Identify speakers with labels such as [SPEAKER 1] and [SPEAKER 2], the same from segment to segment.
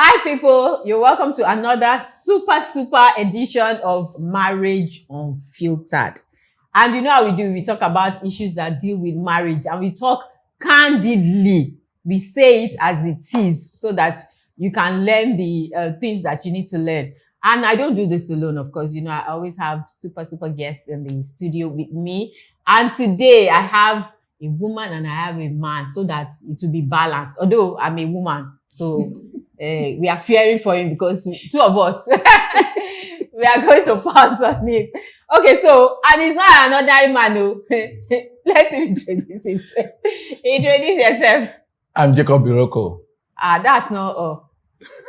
[SPEAKER 1] Hi people, you're welcome to another super edition of Marriage Unfiltered. And you know how we do, we talk about issues that deal with marriage and we talk candidly. We say it as it is so that you can learn the things that you need to learn. And I don't do this alone, of course. You know, I always have super guests in the studio with me. And today I have a woman and I have a man so that it will be balanced. Although I'm a woman, so we are fearing for him because two of us, we are going to pass on him. Okay, so, and he's not an ordinary man, no. Let him introduce himself. Introduce yourself.
[SPEAKER 2] I'm Jacob Iroko.
[SPEAKER 1] That's not all.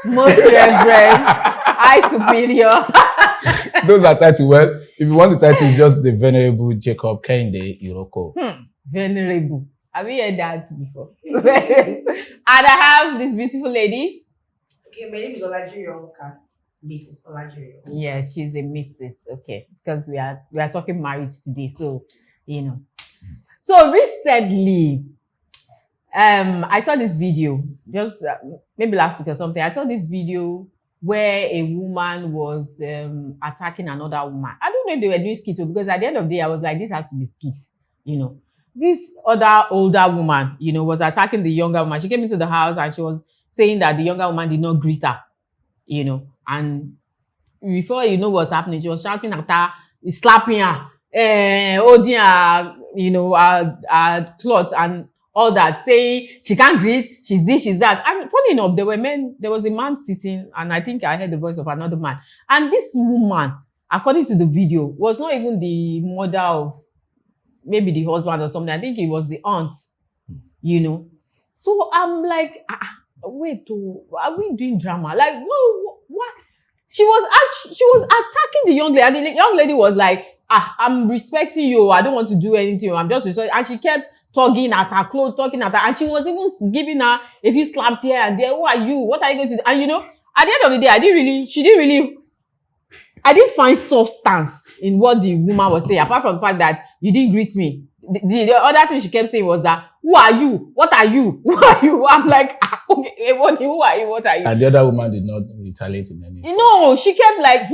[SPEAKER 1] Most Reverend, High Superior.
[SPEAKER 2] Those are titles. Well, if you want the title, it's just the Venerable Jacob Kende Iroko.
[SPEAKER 1] Venerable. Have you heard that before? And I have this beautiful lady.
[SPEAKER 3] Okay, my name is Olajiri Onka, Mrs. Olajiri.
[SPEAKER 1] Yeah, she's a Mrs. Okay, because we are talking marriage today, so you know. So recently, I saw this video just maybe last week or something. I saw this video where a woman was attacking another woman. I don't know if they were doing skit because at the end of the day, I was like, this has to be skit, you know. This other older woman, you know, was attacking the younger woman. She came into the house and she was saying that the younger woman did not greet her, you know, and before you know what's happening, she was shouting at her, slapping her, holding her, you know, her clothes and all that, saying she can't greet, she's this, she's that. And funny enough, there was a man sitting, and I think I heard the voice of another man. And this woman, according to the video, was not even the mother of maybe the husband or something. I think it was the aunt, you know. So I'm like, wait, are we doing drama? Like, what? She was attacking the young lady, and the young lady was like, I'm respecting you. I don't want to do anything. I'm just respecting. And she kept tugging at her clothes, talking at her, and she was even giving her a few slaps here and there. Who are you? What are you going to do? And you know, at the end of the day, I didn't find substance in what the woman was saying, apart from the fact that you didn't greet me. The other thing she kept saying was that, who are you? What are you? Who are you? I'm like, okay, who are you? What are you?
[SPEAKER 2] And the other woman did not retaliate in any way.
[SPEAKER 1] You know, she kept like,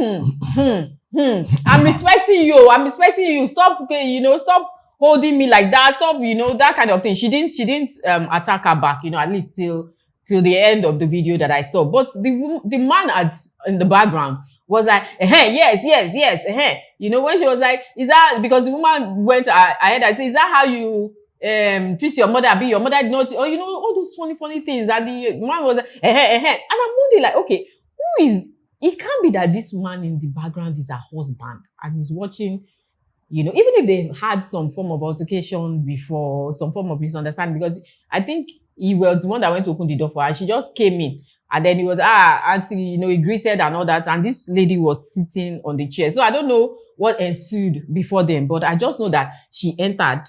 [SPEAKER 1] I'm respecting you. I'm respecting you. Stop, you know, stop holding me like that. Stop, you know, that kind of thing. She didn't attack her back, you know, at least till the end of the video that I saw. But the man in the background was like, yes. You know, when she was like, is that, because the woman went ahead and said, is that how you treat your mother? Be your mother did not, or you know, all those funny things. And the man was like, And I'm wondering like, okay, it can't be that this man in the background is her husband and he's watching, you know, even if they had some form of altercation before, some form of misunderstanding, because I think he was the one that went to open the door for her and she just came in. And then he was, auntie, you know, he greeted and all that. And this lady was sitting on the chair. So I don't know what ensued before then, but I just know that she entered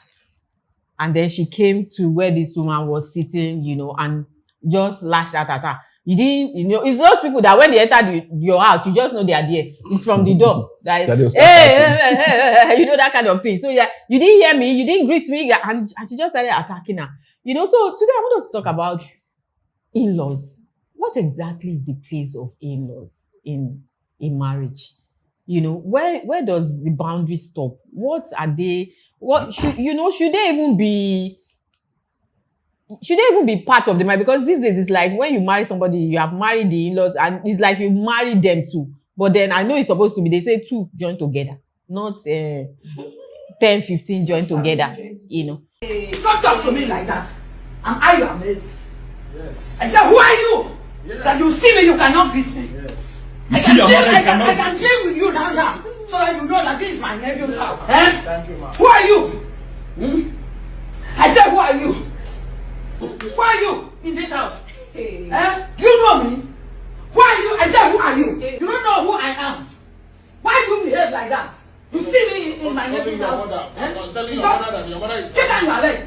[SPEAKER 1] and then she came to where this woman was sitting, you know, and just lashed out at her. You didn't, you know, it's those people that when they entered your house, you just know they are there. It's from the door. Like, hey, you know, that kind of thing. So yeah, you didn't hear me, you didn't greet me, and she just started attacking her. You know, so today I want us to talk about in-laws. What exactly is the place of in-laws in marriage? You know, where does the boundary stop? What are they? What should they even be part of the marriage? Because these days it's like when you marry somebody, you have married the in-laws, and it's like you marry them too. But then I know it's supposed to be, they say 2 join together, not 10, 15 join together. You know.
[SPEAKER 3] Don't talk to me like that. Am I your mate?
[SPEAKER 4] Yes.
[SPEAKER 3] I said, who are you?
[SPEAKER 4] Yes.
[SPEAKER 3] That you see me, you cannot beat me.
[SPEAKER 4] Yes.
[SPEAKER 3] I can deal with you now, so that you know that this is my nephew's house.
[SPEAKER 4] Thank you, ma'am.
[SPEAKER 3] Who are you? I said, who are you? Who are you in this house? Do you know me? Who are you? I said, who are you? You don't know who I am. Why do you behave like that? You see me in my nephew's house.
[SPEAKER 4] I'm telling your mother that your mother is...
[SPEAKER 3] Get down your leg.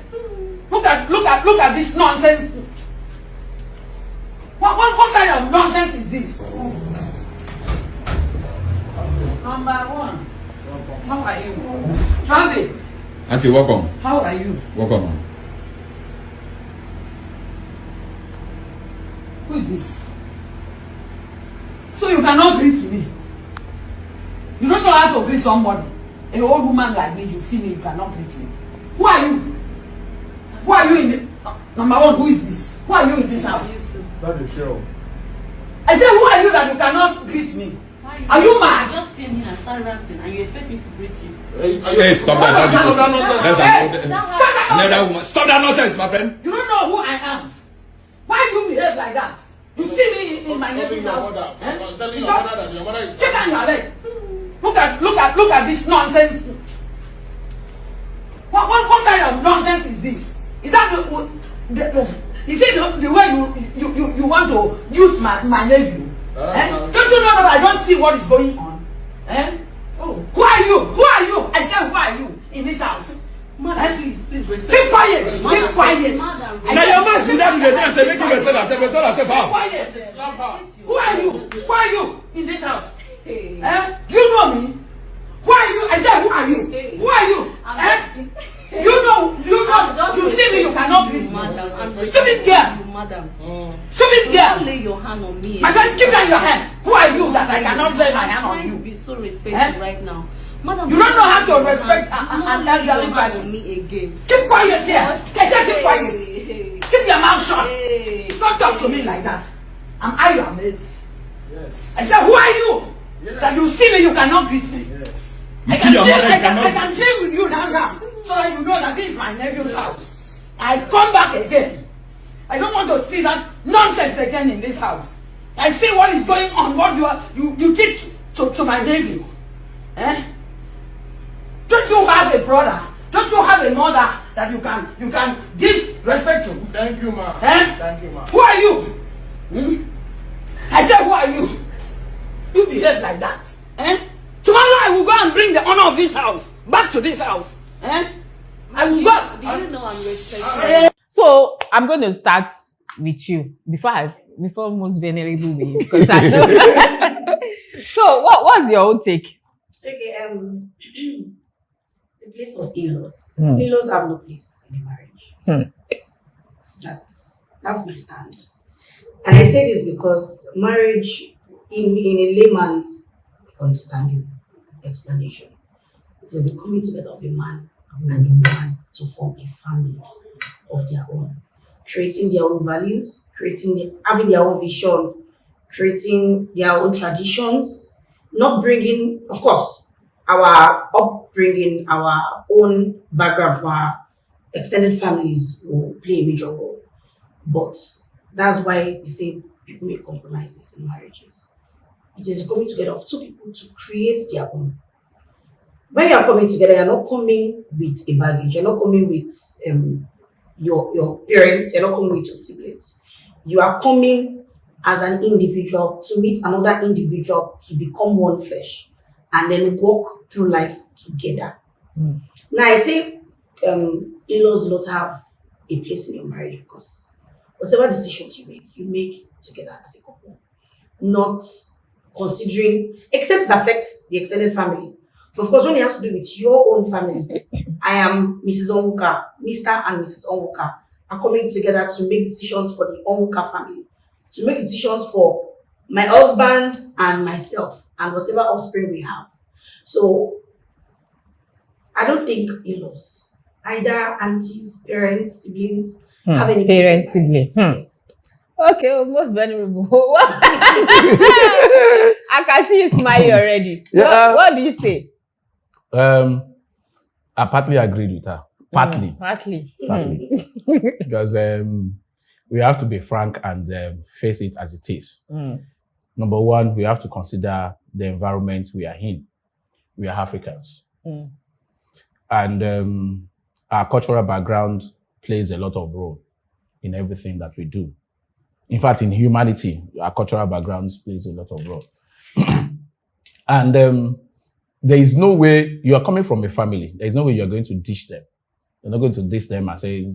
[SPEAKER 3] Look at this nonsense. What kind of nonsense is this? Number 1. How are you? Travis.
[SPEAKER 4] Auntie, welcome.
[SPEAKER 3] How are you?
[SPEAKER 4] Welcome, ma'am.
[SPEAKER 3] Who is this? So you cannot greet me. You don't know how to greet somebody. An old woman like me, you see me, you cannot greet me. Who are you? Who are you in the... Number one, who is this? Who are you in this house?
[SPEAKER 4] That is sure.
[SPEAKER 3] I said, who are you that you cannot greet me? Are you mad?
[SPEAKER 5] I just came in and started ranting, and you expect me to greet you.
[SPEAKER 4] Hey, stop that nonsense. Stop that nonsense, my friend.
[SPEAKER 3] You don't know who I am. Why do you behave like that? You see me in my neighbor's house.
[SPEAKER 4] I'm telling your mother that your mother is...
[SPEAKER 3] Get down your leg. Look at this nonsense. What kind of nonsense is this? Is that is it the way you want to use my nephew? Don't you know that I don't see what is going on? Oh. Who are you? Who are you? I said, who are you in this house?
[SPEAKER 5] Madam, please respect.
[SPEAKER 3] Keep quiet. Keep quiet.
[SPEAKER 5] Madam,
[SPEAKER 4] Now your man should have been there. Say, make him respect herself.
[SPEAKER 3] Keep quiet. Who are you? Who are you in this house? Do you know me? Who are you? I said, who are you? Who are you? You see me, you cannot greet me. Stupid girl.
[SPEAKER 5] Madam,
[SPEAKER 3] Stupid girl.
[SPEAKER 5] don't lay your hand on me.
[SPEAKER 3] I said, keep down your hand. Who are you that I cannot lay my hand on
[SPEAKER 5] I'm trying to
[SPEAKER 3] you?
[SPEAKER 5] be so respectful right now. Madam,
[SPEAKER 3] You don't know how to respect
[SPEAKER 5] don't
[SPEAKER 3] an
[SPEAKER 5] lay your
[SPEAKER 3] elderly
[SPEAKER 5] hand on
[SPEAKER 3] person.
[SPEAKER 5] me again.
[SPEAKER 3] Keep quiet here. I said, keep quiet.
[SPEAKER 5] Hey.
[SPEAKER 3] Keep your mouth shut.
[SPEAKER 5] Hey.
[SPEAKER 3] Don't talk to me like that. Am I your mate?
[SPEAKER 4] Yes.
[SPEAKER 3] I said, who are you? That you see me, you cannot greet me.
[SPEAKER 4] Yes.
[SPEAKER 3] I can deal with you now, so that you know that this is my nephew's house. I come back again. I don't want to see that nonsense again in this house. I see what is going on, what you did to my nephew. Don't you have a brother? Don't you have a mother that you can give respect to?
[SPEAKER 4] Thank you, ma.
[SPEAKER 3] Thank you, ma. Who are you? I said, who are you? You behave like that. Tomorrow I will go and bring the honor of this house back to this house. I will go.
[SPEAKER 5] Do you know I'm respectful?
[SPEAKER 1] So I'm going to start with you before most venerable me, because I know. So what's your own take?
[SPEAKER 6] Okay, the place of in-laws. In-laws have no place in the marriage. That's my stand. And I say this because marriage, in a layman's understanding, explanation, it is the coming together of a man and a woman to form a family of their own, creating their own values, having their own vision, creating their own traditions, not bringing, of course, our upbringing, our own background from our extended families will play a major role. But that's why they say people make compromises in marriages. It is the coming together of two people to create their own. When you are coming together, you're not coming with a baggage. You're not coming with your parents. You're not coming with your siblings. You are coming as an individual to meet another individual to become one flesh and then walk through life together. Now, I say in-laws do not have a place in your marriage because whatever decisions you make together as a couple, not considering, except it affects the extended family. But of course, when it has to do with your own family, I am Mrs. Onwuka, Mr. and Mrs. Onwuka are coming together to make decisions for the Onwuka family, to make decisions for my husband and myself and whatever offspring we have. So I don't think in-laws, either aunties, parents, siblings, have any
[SPEAKER 1] Parents, sibling.
[SPEAKER 6] Yes.
[SPEAKER 1] Okay, most vulnerable. I can see you smiling already.
[SPEAKER 2] Yeah.
[SPEAKER 1] What do you say?
[SPEAKER 2] I partly agreed with her. Partly.
[SPEAKER 1] Partly.
[SPEAKER 2] Because we have to be frank and face it as it is. Number one, we have to consider the environment we are in. We are Africans. And our cultural background plays a lot of role in everything that we do. In fact, in humanity, our cultural backgrounds plays a lot of role. And there is no way, you are coming from a family, there is no way you are going to dish them. You're not going to dish them and say,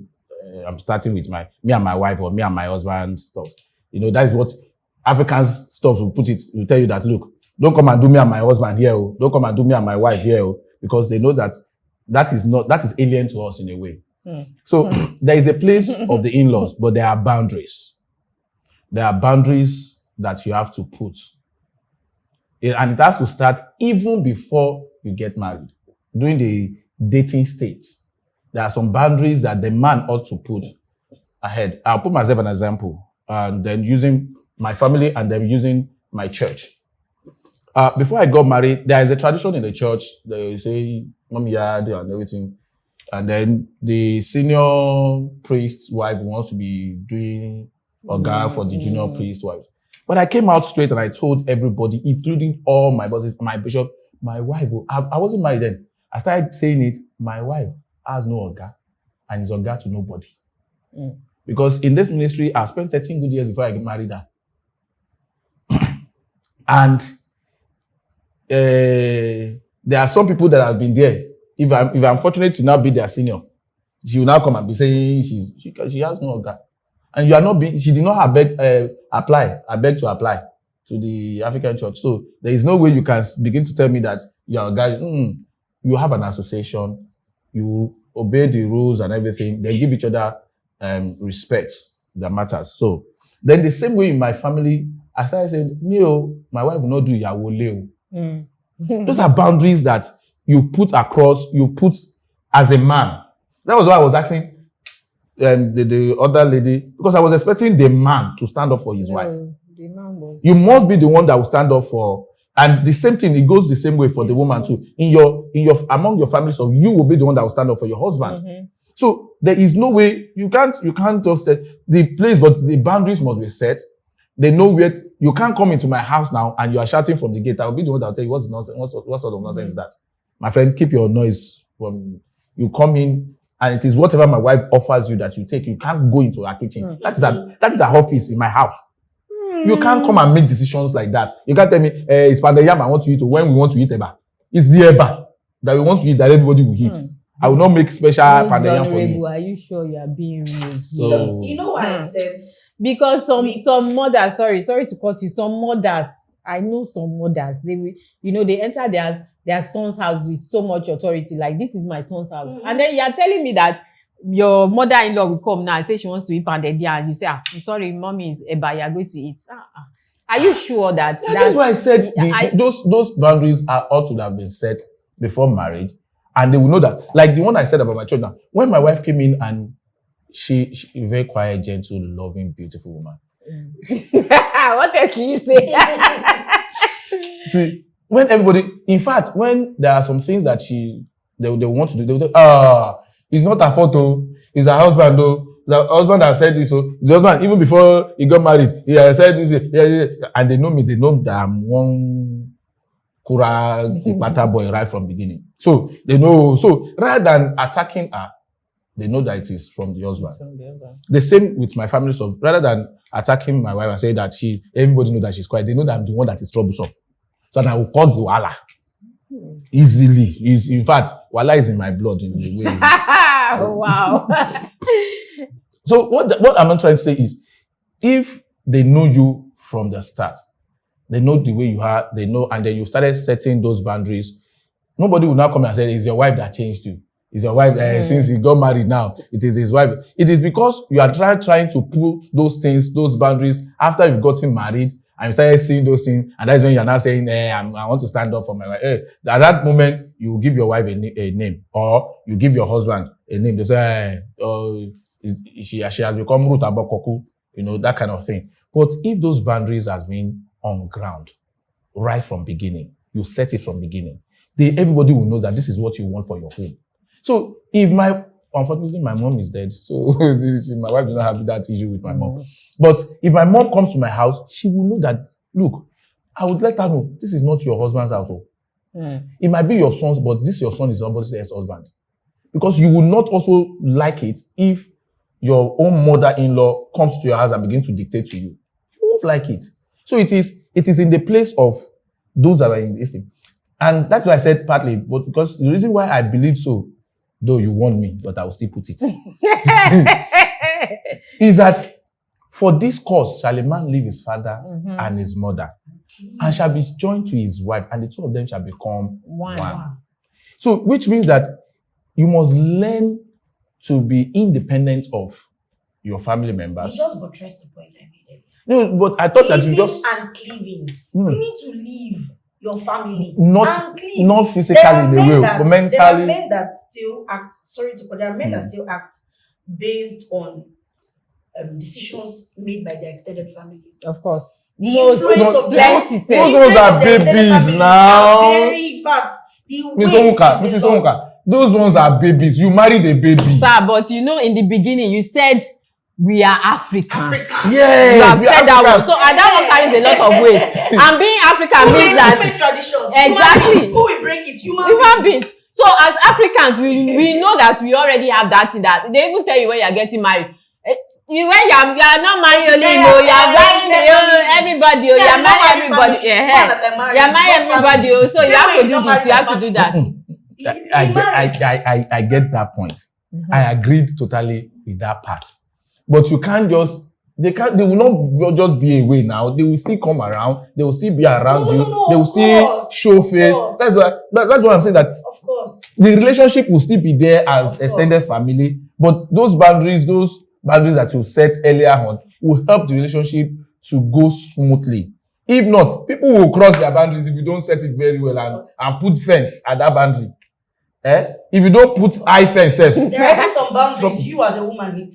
[SPEAKER 2] I'm starting with me and my wife or me and my husband stuff. You know, that is what Africans stuff will put it, will tell you that, look, don't come and do me and my husband here. Don't come and do me and my wife here. Because they know that that is alien to us in a way. So there is a place of the in-laws, but there are boundaries. There are boundaries that you have to put And it has to start even before you get married. During the dating stage, there are some boundaries that the man ought to put ahead. I'll put myself an example, and then using my family and then using my church. Before I got married, there is a tradition in the church. They say, Mommy, and everything. And then the senior priest's wife wants to be doing Oga for the junior priest's wife. But I came out straight and I told everybody, including all my bosses, my bishop, my wife, I wasn't married then. I started saying it, my wife has no Oga and is Oga to nobody. Because in this ministry, I spent 13 good years before I married her. And there are some people that have been there. If I'm fortunate to now be their senior, she will now come and be saying she has no Oga. And you are not being, she did not beg to apply to the African church. So there is no way you can begin to tell me that you are a guy, you have an association, you obey the rules and everything, they give each other respect that matters. So then the same way in my family, I started saying, my wife will not do Yawole. Those are boundaries that you put across, you put as a man. That was why I was asking the other lady, because I was expecting the man to stand up for his wife.
[SPEAKER 1] The man was.
[SPEAKER 2] You must be the one that will stand up for, and the same thing, it goes the same way for the woman too. Among your family, so you will be the one that will stand up for your husband. So there is no way you can't just the place, but the boundaries must be set. They know where you can't come into my house now and you are shouting from the gate. I will be the one that will tell you what's nonsense. What sort of nonsense is that? My friend, keep your noise from you come in, and it is whatever my wife offers you that you take. You can't go into her kitchen. That is her office in my house. You can't come and make decisions like that. You can't tell me, it's Panda Yam I want to eat, or when we want to eat eba. It's the eba that we want to eat that everybody will eat. I will not make special Panda Yam for you.
[SPEAKER 1] Are you sure you are being real?
[SPEAKER 6] So, you know why I said?
[SPEAKER 1] Because some mothers, sorry to cut you, some mothers, I know some mothers, they will, they enter their son's house with so much authority, like this is my son's house. And then you are telling me that your mother-in-law will come now and say she wants to eat pounded yam, and you say, I'm sorry, mommy is eba, you are going to eat. Are you sure that?
[SPEAKER 2] That's why I said those boundaries ought to have been set before marriage, and they will know that. Like the one I said about my church now, when my wife came in and she a very quiet, gentle, loving, beautiful woman.
[SPEAKER 1] What else do you say?
[SPEAKER 2] See, when everybody, in fact, when there are some things that they want to do, they will it's not her fault though, it's her husband though. The husband that said this, so the husband, even before he got married, he said this, and they know me, they know that I'm one Kura Ipata boy right from beginning. So they know, so rather than attacking her, they know that it is from the husband. The same with my family. So rather than attacking my wife and say that everybody know that she's quiet, they know that I'm the one that is troublesome. So that I will cause the wala easily. In fact, wala is in my blood in the way.
[SPEAKER 1] Wow.
[SPEAKER 2] So what I'm trying to say is, if they know you from the start, they know the way you are, they know, and then you started setting those boundaries, nobody will now come and say, it's your wife that changed you. It's your wife, since he got married now, it is his wife. It is because you are trying to put those things, those boundaries, after you've gotten married, and you started seeing those things, and that's when you're now saying, I want to stand up for my wife. At that moment, you give your wife a name, or you give your husband a name. They say, she has become Ruth Abokoku, that kind of thing. But if those boundaries has been on ground, right from beginning, you set it from beginning, everybody will know that this is what you want for your home. So unfortunately, my mom is dead. So my wife does not have that issue with my mom. But if my mom comes to my house, she will know that, look, I would let her know, this is not your husband's household. It might be your son's, but your son is somebody's ex-husband. Because you will not also like it if your own mother-in-law comes to your house and begins to dictate to you. You won't like it. So it is in the place of those that are in this thing. And that's why I said partly, but because the reason why I believe so, though you warned me, but I will still put it, is that for this cause shall a man leave his father and his mother, and shall be joined to his wife, and the two of them shall become one. So, which means that you must learn to be independent of your family members.
[SPEAKER 6] You just buttressed the point I made earlier.
[SPEAKER 2] No, but I thought that you just...
[SPEAKER 6] and cleaving. You need to leave your family.
[SPEAKER 2] Not physically
[SPEAKER 6] There are
[SPEAKER 2] they
[SPEAKER 6] men
[SPEAKER 2] will,
[SPEAKER 6] that-
[SPEAKER 2] but
[SPEAKER 6] There are
[SPEAKER 2] mentally.
[SPEAKER 6] men that still act. There are men that still act based on decisions made by their extended families.
[SPEAKER 1] Of course.
[SPEAKER 6] The
[SPEAKER 1] Most-
[SPEAKER 6] influence of their
[SPEAKER 1] plenty
[SPEAKER 6] the
[SPEAKER 1] say.
[SPEAKER 2] Those
[SPEAKER 6] influence
[SPEAKER 2] are
[SPEAKER 6] of their extended
[SPEAKER 2] babies
[SPEAKER 6] families
[SPEAKER 2] now.
[SPEAKER 6] are very bad. The
[SPEAKER 2] Miss
[SPEAKER 6] weight
[SPEAKER 2] Onwuka,
[SPEAKER 6] is a
[SPEAKER 2] Mrs.
[SPEAKER 6] lot.
[SPEAKER 2] Onwuka, those ones are babies. You married a baby.
[SPEAKER 1] Sir, but you know, in the beginning, you said we are Africans.
[SPEAKER 2] Yes,
[SPEAKER 1] You have
[SPEAKER 2] we are
[SPEAKER 1] said that one.
[SPEAKER 2] Africans.
[SPEAKER 1] So that one carries a lot of weight. And being African means that
[SPEAKER 6] Human traditions.
[SPEAKER 1] Exactly.
[SPEAKER 6] Who will break it?
[SPEAKER 1] human beings. So as Africans, we know that we already have that in that. They even tell you when you're getting married. When you're not marrying only him, you're marrying everybody, you're marrying everybody. You're marrying everybody, so you have to do this, you have to do that.
[SPEAKER 2] I get that point. I agreed totally with that part. But you can't just, they will not just be away now. They will still come around. They will still be around you. They will still show face. That's why I'm saying that.
[SPEAKER 6] Of course.
[SPEAKER 2] The relationship will still be there as extended family. But those boundaries that you set earlier on will help the relationship to go smoothly. If not, people will cross their boundaries if you don't set it very well and put fence at that boundary. If you don't put high fence,
[SPEAKER 6] There are some boundaries you as a woman need.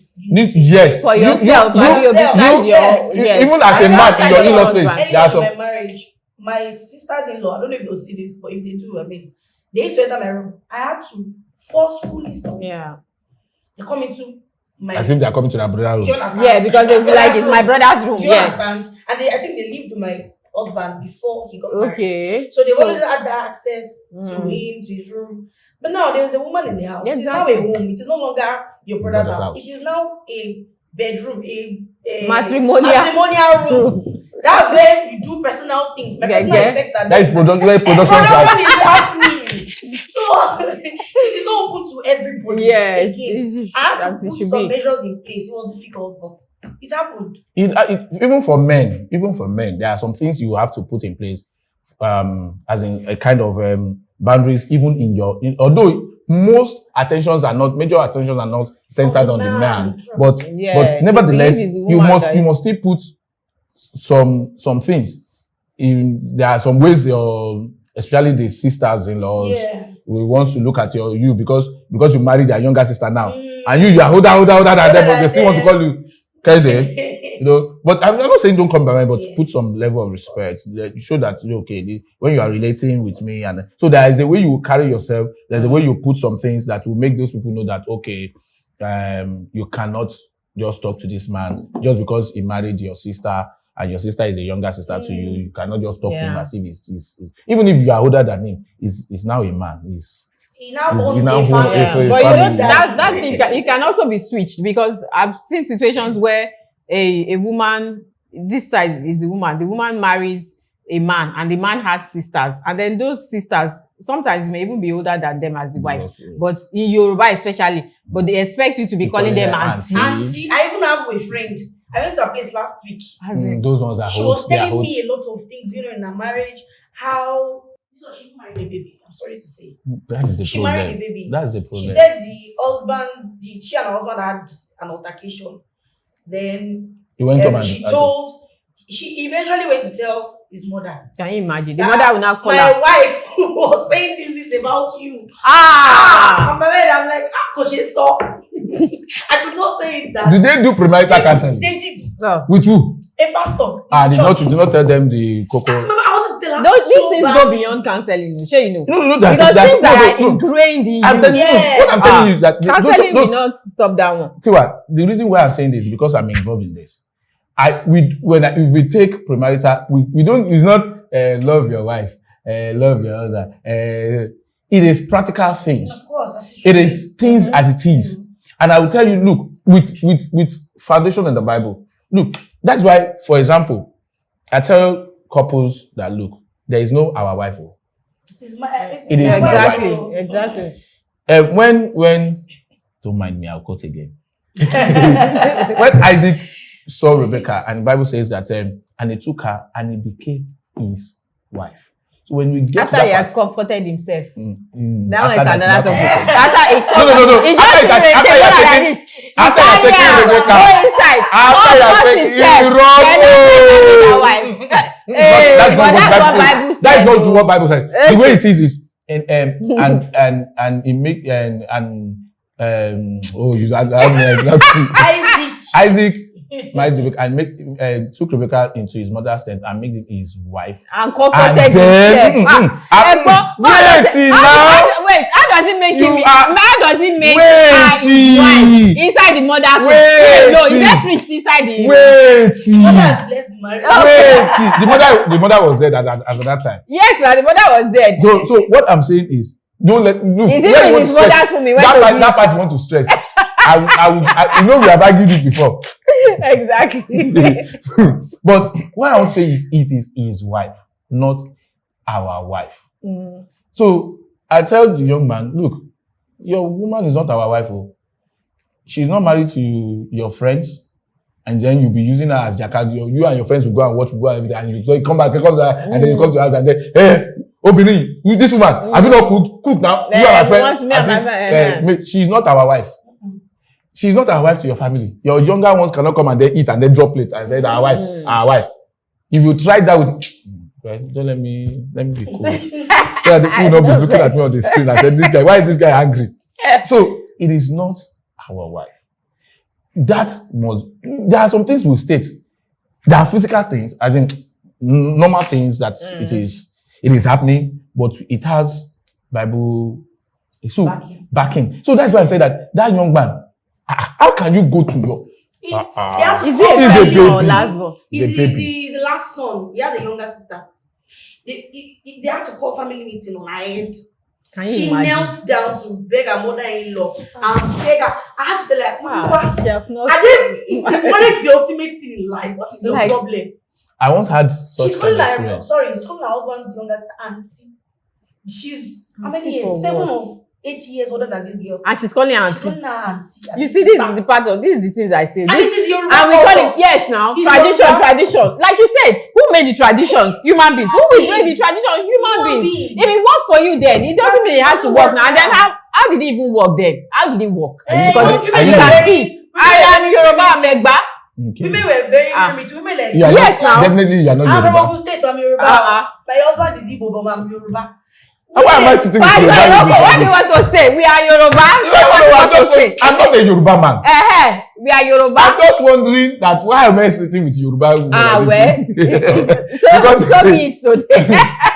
[SPEAKER 2] Yes.
[SPEAKER 1] For yourself,
[SPEAKER 2] Even as a man in your in-law place,
[SPEAKER 6] Early
[SPEAKER 2] there are
[SPEAKER 6] on
[SPEAKER 2] some.
[SPEAKER 6] in my marriage, my sisters-in-law, I don't know if they'll see this, but if they do, they used to enter my room. I had to forcefully stop it.
[SPEAKER 1] Yeah.
[SPEAKER 6] They come into my
[SPEAKER 2] As if they are coming to their brother
[SPEAKER 6] Do you
[SPEAKER 2] room.
[SPEAKER 6] understand?
[SPEAKER 1] Yeah, because they'll be like, it's my brother's room.
[SPEAKER 6] Do you
[SPEAKER 1] Yeah.
[SPEAKER 6] understand? And I think they lived with my husband before he got married.
[SPEAKER 1] Okay.
[SPEAKER 6] So they've always had that access to him, to his room. But now there is a woman in the house.
[SPEAKER 1] Exactly.
[SPEAKER 6] It is now a home. It is no longer your brother's
[SPEAKER 2] Brother's
[SPEAKER 6] house.
[SPEAKER 2] house.
[SPEAKER 6] It is now a bedroom, a
[SPEAKER 1] Matrimonial
[SPEAKER 6] room. That's where you do personal things. My personal effects are
[SPEAKER 2] That is production.
[SPEAKER 6] Production is happening. So it is not open to everybody.
[SPEAKER 1] Yes.
[SPEAKER 6] Again, I had
[SPEAKER 1] As
[SPEAKER 6] to
[SPEAKER 1] it
[SPEAKER 6] put
[SPEAKER 1] should
[SPEAKER 6] some
[SPEAKER 1] be.
[SPEAKER 6] measures in place. It was difficult, but it happened.
[SPEAKER 2] Even for men, there are some things you have to put in place, as in a kind of boundaries, even although major attentions are not centered on the man, but nevertheless, you must still put some things in. There are some ways especially the sisters-in-laws, we want to look at you because you married their younger sister now, and you are older than them, but they still want to call you Kede. But I'm not saying don't compromise, but put some level of respect. Show that okay, when you are relating with me, and so there is a way you carry yourself. There's a way you put some things that will make those people know that okay, you cannot just talk to this man just because he married your sister. And your sister is a younger sister to you. You cannot just talk to him as if he's even if you are older than him, he's now a man.
[SPEAKER 6] He now owns a family.
[SPEAKER 1] But you know that thing it can also be switched, because I've seen situations where a woman, this side is the woman marries a man, and the man has sisters, and then those sisters sometimes may even be older than them as the wife. But in Yoruba especially, but they expect you to be calling them auntie.
[SPEAKER 6] Auntie. I even have a friend. I went to a place last week.
[SPEAKER 2] Those ones are
[SPEAKER 6] She was telling me a lot of things, in her marriage, how she married a baby. I'm sorry to say.
[SPEAKER 2] That is the
[SPEAKER 6] she
[SPEAKER 2] problem.
[SPEAKER 6] married a baby.
[SPEAKER 2] That's the problem.
[SPEAKER 6] She said she and her husband had an altercation. Then she eventually went to tell his mother.
[SPEAKER 1] Can you imagine? The mother will not call her.
[SPEAKER 6] My wife was saying this about you. I'm like, because she saw. I could not say it that.
[SPEAKER 2] Did they do premarital counseling?
[SPEAKER 6] They did.
[SPEAKER 2] With who?
[SPEAKER 6] A pastor.
[SPEAKER 2] Did not tell them the cocoa.
[SPEAKER 6] Remember, I want to tell her.
[SPEAKER 1] These things go beyond counseling. Sure, you know.
[SPEAKER 2] No,
[SPEAKER 1] because things that are ingrained in you.
[SPEAKER 2] What I'm telling you is that
[SPEAKER 1] counseling will not stop that one.
[SPEAKER 2] See what? The reason why I'm saying this is because I'm involved in this. If we take premarital, we don't. It's not love your wife, love your husband. It is practical things.
[SPEAKER 6] Of course,
[SPEAKER 2] it is things as it is. And I will tell you, look, with foundation in the Bible, look, that's why, for example, I tell couples that, look, there is no our wife.
[SPEAKER 6] It is my
[SPEAKER 1] Exactly.
[SPEAKER 2] When don't mind me, I'll quote again. When Isaac saw Rebecca, and the Bible says that, and he took her and he became his wife. So when we get
[SPEAKER 1] after he had comforted himself, that one is another topic.
[SPEAKER 2] No.
[SPEAKER 1] He just
[SPEAKER 2] after you are taking Rebecca,
[SPEAKER 1] go inside,
[SPEAKER 2] after you are taking
[SPEAKER 1] himself,
[SPEAKER 2] that's not
[SPEAKER 1] but
[SPEAKER 2] what
[SPEAKER 1] that's what
[SPEAKER 2] Bible.
[SPEAKER 1] Bible
[SPEAKER 2] That is
[SPEAKER 1] said,
[SPEAKER 2] not
[SPEAKER 1] though.
[SPEAKER 2] what Bible said. The way it is and it make oh you Isaac married Rebecca and took Rebecca into his mother's tent and made his wife.
[SPEAKER 1] And comforted
[SPEAKER 2] And then,
[SPEAKER 1] himself. Wait, how does it make him? How does it make his wife inside the mother's womb? No, is that priest inside the?
[SPEAKER 2] The mother was dead at that time.
[SPEAKER 1] Yes, the mother was dead.
[SPEAKER 2] So what I'm saying is, don't let look.
[SPEAKER 1] Is it in his mother's womb?
[SPEAKER 2] That part you want to stress. I we have argued it before.
[SPEAKER 1] Exactly.
[SPEAKER 2] But what I want to say is, it is his wife, not our wife. So I tell the young man, look, your woman is not our wife. Oh. She's not married to your friends, and then you'll be using her as jackass. You and your friends will go and watch football and everything, and you come back, and then you come to us and then, hey, Obìnrin, this woman, have you not cooked now? You are my friend. She's not our wife. She's not our wife to your family. Your younger ones cannot come and then eat and then drop plates and say, our wife. If you try that with, well, don't let me be cool. So the people will not be looking at me on the screen and say, this guy, why is this guy angry? So it is not our wife. There are some things we state. There are physical things, as in normal things that it is happening, but it has Bible backing. So that's why I say that young man, how can you go to your
[SPEAKER 1] is it a baby or last born?
[SPEAKER 6] He's the last son. He has a younger sister. They had to call family meeting on her head. She knelt down to beg her mother-in-law and beg her. I had to tell her, is marriage the ultimate thing in life? What is your problem?
[SPEAKER 2] I once had such
[SPEAKER 6] she's calling her husband's youngest auntie. She's how many years? 7 or 8 years older than this girl.
[SPEAKER 1] And she's calling her auntie.
[SPEAKER 6] She's calling her auntie.
[SPEAKER 1] You see, this is the things I say.
[SPEAKER 6] And it is your
[SPEAKER 1] and we call it, yes now, tradition. Like you said, who made the traditions? Human beings. Who will make the tradition? Human beings. If it worked for you then, it doesn't mean it has to work now. And then how did it even work then? How did it work? Because you can see it. I am Yoruba Megba.
[SPEAKER 6] Okay. Women were very primitive. Women like
[SPEAKER 1] yes now.
[SPEAKER 2] Definitely you are not Yoruba.
[SPEAKER 6] I'm from Ogun State, I'm Yoruba. My husband is Igbo, but I'm Yoruba.
[SPEAKER 2] Why am I sitting with Yoruba?
[SPEAKER 1] What do you want to say? We are Yoruba.
[SPEAKER 2] I'm not a Yoruba man.
[SPEAKER 1] We are Yoruba.
[SPEAKER 2] I'm just wondering that why am I sitting with Yoruba women?
[SPEAKER 1] Well. so be it today.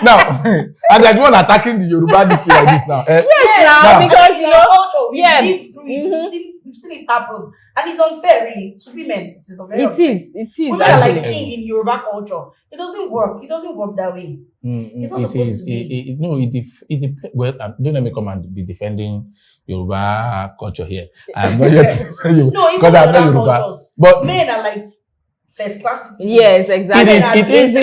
[SPEAKER 2] Now, and I don't want attacking the Yoruba this year like this now.
[SPEAKER 1] Yes, now because you know,
[SPEAKER 6] culture, we live through it. We've seen it happen, and it's unfair, really, to women. It is unfair. It is.
[SPEAKER 1] Women
[SPEAKER 6] are like king in Yoruba culture. It doesn't work. It doesn't work that way. It's not supposed to be.
[SPEAKER 2] It depends. Well, don't let me come and be defending Yoruba culture here. I'm not yet.
[SPEAKER 6] No, because I'm not Yoruba. But men are like first class citizens.
[SPEAKER 1] Yes, exactly.
[SPEAKER 2] It is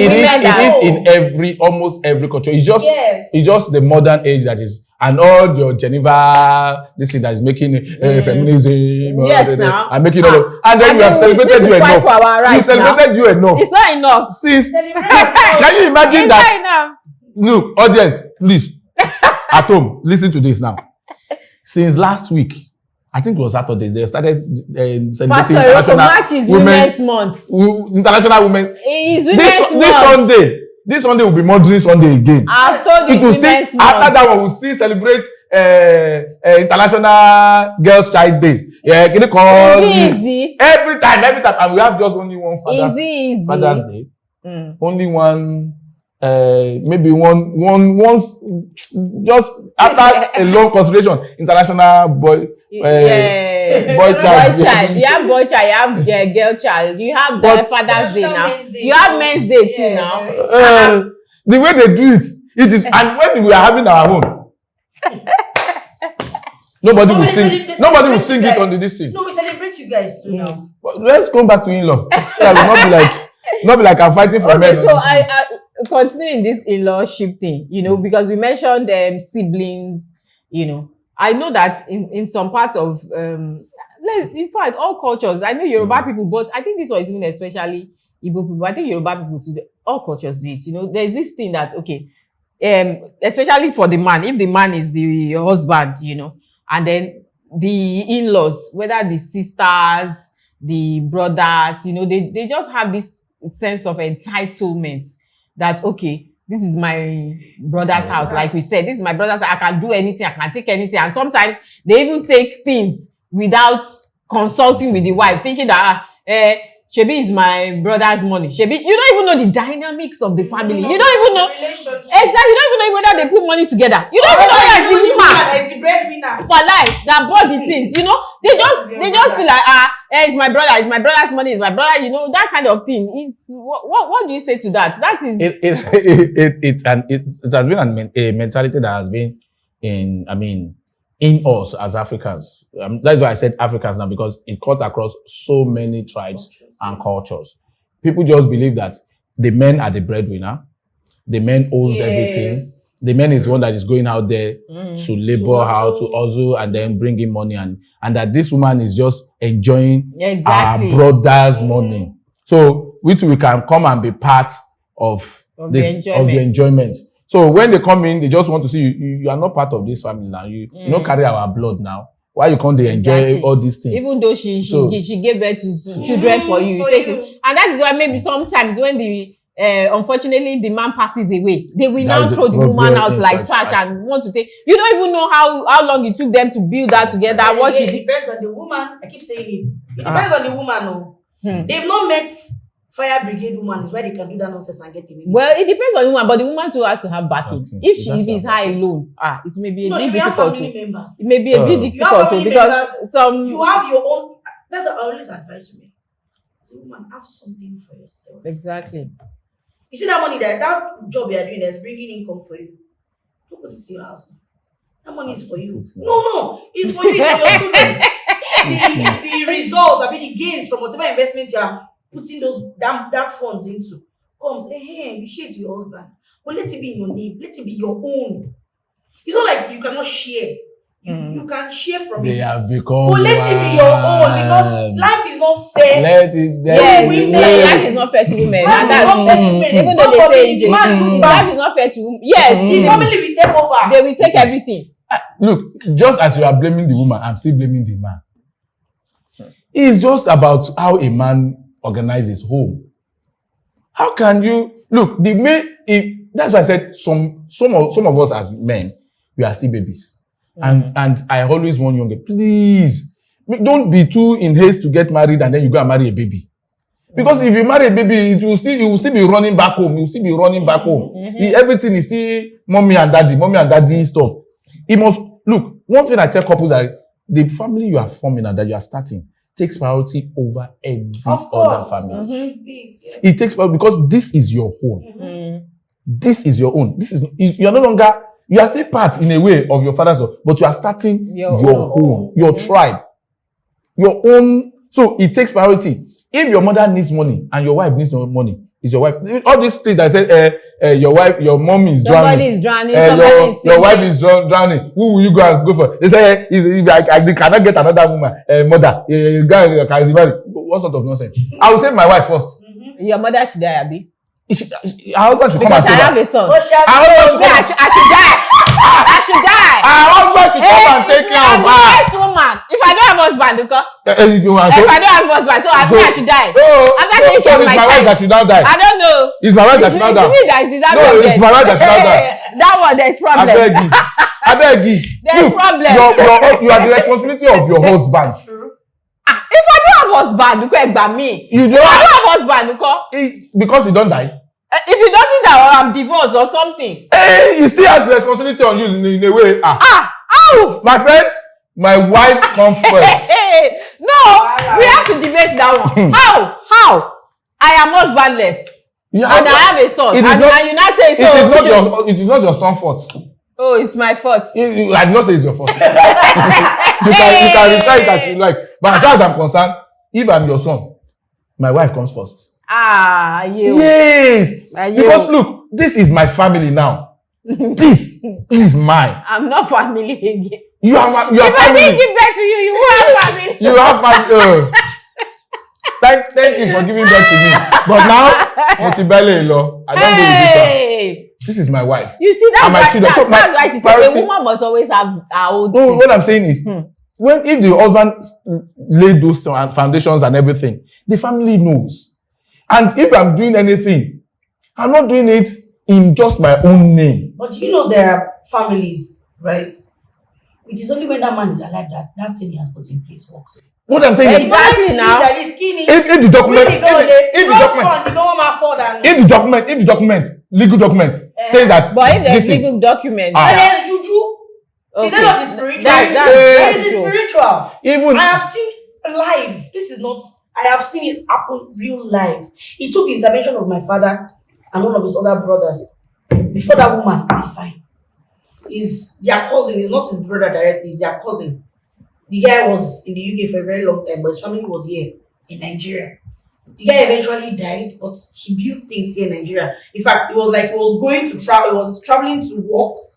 [SPEAKER 2] in almost every culture. It's just the modern age that is. And all your Geneva, this thing that is making feminism, and making all of, and then you have celebrated you enough. You celebrated you enough.
[SPEAKER 1] It's not enough.
[SPEAKER 2] Can you imagine that? Look, audience, please, at home, listen to this now. Since last week, I think it was Saturday, they started celebrating International
[SPEAKER 1] Women's Month.
[SPEAKER 2] International Women.
[SPEAKER 1] It's Women's Month.
[SPEAKER 2] This Sunday will be Modern Sunday again.
[SPEAKER 1] I've told you
[SPEAKER 2] after that one, we'll still celebrate International Girls' Child Day. Yeah, can you call
[SPEAKER 1] easy.
[SPEAKER 2] Every time, and we have just only one Father's Day. Only one, maybe once, just after a long consideration, International Boy Child.
[SPEAKER 1] You have boy child, you have girl child, you have the Father's Day now. You have Men's Day too now.
[SPEAKER 2] The way they do it is, and when we are having our own, nobody will sing it on this thing.
[SPEAKER 6] No, we celebrate you guys too now.
[SPEAKER 2] But let's come back to in-law. Not be like I'm fighting for men.
[SPEAKER 1] So I continue in this in-lawship thing, because we mentioned siblings, I know that in some parts of in fact all cultures, I know Yoruba people, but I think this one is even especially Igbo people. I think Yoruba people too, all cultures do it. There's this thing that especially for the man, if the man is the husband, and then the in-laws, whether the sisters, the brothers, they just have this sense of entitlement that, okay, this is my brother's house, like we said, this is my brother's house. I can do anything, I can take anything. And sometimes they even take things without consulting with the wife, thinking that, Shebi is my brother's money. Shebi, you don't even know the dynamics of the family. You don't even know. Exactly. You don't even know whether they put money together. You don't even know whether it's the woman.
[SPEAKER 6] It's the breadwinner.
[SPEAKER 1] But like, that bought the things, you know, they just feel like, it's my brother, it's my brother's money, it's my brother, you know, that kind of thing. It's, what do you say to that? That is.
[SPEAKER 2] It has been a mentality that has been in us as Africans. That's why I said Africans now, because it cut across so many tribes and cultures. People just believe that the men are the breadwinner. The man owns everything. The man is the one that is going out there to labor, to hustle, and then bring in money, and that this woman is just enjoying our brother's money. So we can come and be part of the enjoyment. So when they come in, they just want to see you are not part of this family now. You don't carry our blood now. Why you can't enjoy all these things?
[SPEAKER 1] Even though she gave birth to children for you. And that is why maybe sometimes when unfortunately the man passes away, they will now throw the woman out like trash and want to take. You don't even know how long it took them to build that together.
[SPEAKER 6] It depends on the woman. I keep saying it. It depends on the woman. No, they've not met fire brigade woman is where they can do that nonsense and get away.
[SPEAKER 1] Well, it depends on the woman, but the woman too has to have backing.
[SPEAKER 2] Okay.
[SPEAKER 1] If it's her alone, it may be a bit difficult to.
[SPEAKER 6] It
[SPEAKER 1] may be a bit difficult to, because
[SPEAKER 6] you have your own. That's what I always advise women. As a woman, have something for yourself.
[SPEAKER 1] Exactly.
[SPEAKER 6] You see that money that job you are doing that's bringing income for you. Don't put it in your house. That money is for you. No, it's for you. It's for your children. the results, the gains from whatever investment you are putting those that funds into comes, you share to your husband, but let it be in your name, let it be your own. It's not like you cannot share. You can share from
[SPEAKER 2] they
[SPEAKER 6] it.
[SPEAKER 2] Have become
[SPEAKER 6] but let it be your own, because life is not fair.
[SPEAKER 1] Life is not fair to women.
[SPEAKER 6] Life is not fair to women.
[SPEAKER 1] Even though they say life is not fair to women. Yes,
[SPEAKER 6] the family will take over.
[SPEAKER 1] They will take everything.
[SPEAKER 2] Look, just as you are blaming the woman, I'm still blaming the man. It's just about how a man organizes home. How can you look the man? That's why I said some of us as men, we are still babies, and I always warn you, please don't be too in haste to get married and then you go and marry a baby, because if you marry a baby, you will still be running back home. You will still be running back home. Everything is still mommy and daddy stuff. It must look. One thing I tell couples that the family you are forming and that you are starting takes priority over every other family. It takes priority because this is your home. This is your own. You are no longer, you are still part in a way of your father's home, but you are starting your home, your tribe, your own. So it takes priority. If your mother needs money and your wife needs money, is your wife. All these things that said, your mom is drowning.
[SPEAKER 1] Somebody is drowning.
[SPEAKER 2] Your wife is drowning. Who will you go for? They say, I cannot get another woman, mother. Guy can remarry. What sort of nonsense? I will save my wife first.
[SPEAKER 1] Your mother should die, Abi.
[SPEAKER 2] Her husband should come and
[SPEAKER 1] because
[SPEAKER 2] save her.
[SPEAKER 1] I have a son.
[SPEAKER 2] I
[SPEAKER 1] should die. I should die.
[SPEAKER 2] Her husband should come and take care of her.
[SPEAKER 1] Yes, woman. If I don't have husband, if I don't have husband, so I should die.
[SPEAKER 2] So it's my wife that should now die.
[SPEAKER 1] I don't know.
[SPEAKER 2] It's my wife that should now die.
[SPEAKER 1] It's
[SPEAKER 2] my wife that should now die.
[SPEAKER 1] That one, there's problem.
[SPEAKER 2] I beg you.
[SPEAKER 1] There's problem.
[SPEAKER 2] You are the responsibility of your husband.
[SPEAKER 1] True. If I don't have husband, because by me.
[SPEAKER 2] You don't.
[SPEAKER 1] If I don't have husband,
[SPEAKER 2] because he don't die.
[SPEAKER 1] If he doesn't die or I'm divorced or something.
[SPEAKER 2] He still has responsibility on you in a way.
[SPEAKER 1] How?
[SPEAKER 2] My friend, my wife comes first.
[SPEAKER 1] No, we have to debate that one. How? I am husbandless. And I have a son. And you now say so.
[SPEAKER 2] It is not your son's fault.
[SPEAKER 1] Oh, it's my fault.
[SPEAKER 2] I did not say it's your fault. You can reply it as you like. But as far as I'm concerned, if I'm your son, my wife comes first.
[SPEAKER 1] You.
[SPEAKER 2] Yes. Because look, this is my family now. This is mine.
[SPEAKER 1] I'm not family again.
[SPEAKER 2] You are family.
[SPEAKER 1] If I didn't give back to you, you won't have family.
[SPEAKER 2] You have family. Thank you for giving back to me. But now, Motibele Ilo, I don't go with this one. This is my wife.
[SPEAKER 1] You see, that's why she said a woman must always have her own.
[SPEAKER 2] No, what I'm saying is, if the husband laid those foundations and everything, the family knows. And if I'm doing anything, I'm not doing it in just my own name.
[SPEAKER 6] But you know there are families, right? It is only when that man is alive that thing he has put in place works.
[SPEAKER 2] What I'm saying
[SPEAKER 1] Exactly now.
[SPEAKER 6] That is skinny.
[SPEAKER 2] if the document, if the document, legal document says that.
[SPEAKER 1] But if there's
[SPEAKER 2] listen,
[SPEAKER 1] legal documents,
[SPEAKER 6] And there's juju.
[SPEAKER 1] okay.
[SPEAKER 6] Is that not the spiritual?
[SPEAKER 1] That's
[SPEAKER 6] It is
[SPEAKER 1] true.
[SPEAKER 6] spiritual.
[SPEAKER 2] even
[SPEAKER 6] I have seen live. This is not. I have seen it happen real life. It took the intervention of my father and one of his other brothers before that woman could be fine. Is their cousin? Is not his brother directly. Is their cousin. The guy was in the UK for a very long time, but his family was here in Nigeria. The guy eventually died, but he built things here in Nigeria. In fact, it was like he was going to travel. He was traveling to work,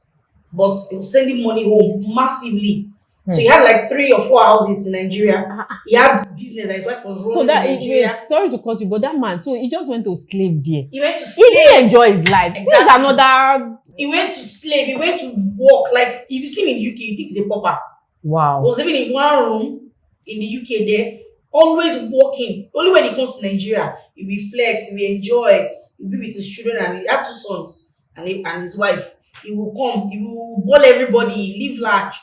[SPEAKER 6] but he was sending money home massively. So he had like 3 or 4 houses in Nigeria. He had business that his wife was running
[SPEAKER 1] So that
[SPEAKER 6] in Nigeria.
[SPEAKER 1] sorry to cut you, but that man, so he just went to slave there.
[SPEAKER 6] He went to
[SPEAKER 1] He
[SPEAKER 6] slave.
[SPEAKER 1] didn't enjoy his life. This is
[SPEAKER 6] Exactly.
[SPEAKER 1] another.
[SPEAKER 6] He went to slave. He went to work. Like if you see him in the UK, you think he's a pauper. He
[SPEAKER 1] Wow.
[SPEAKER 6] was living in one room in the UK there, always working. Only when he comes to Nigeria, he will flex, he will enjoy, he will be with his children, and he had 2 sons and his wife. He will come, he will ball everybody, live large,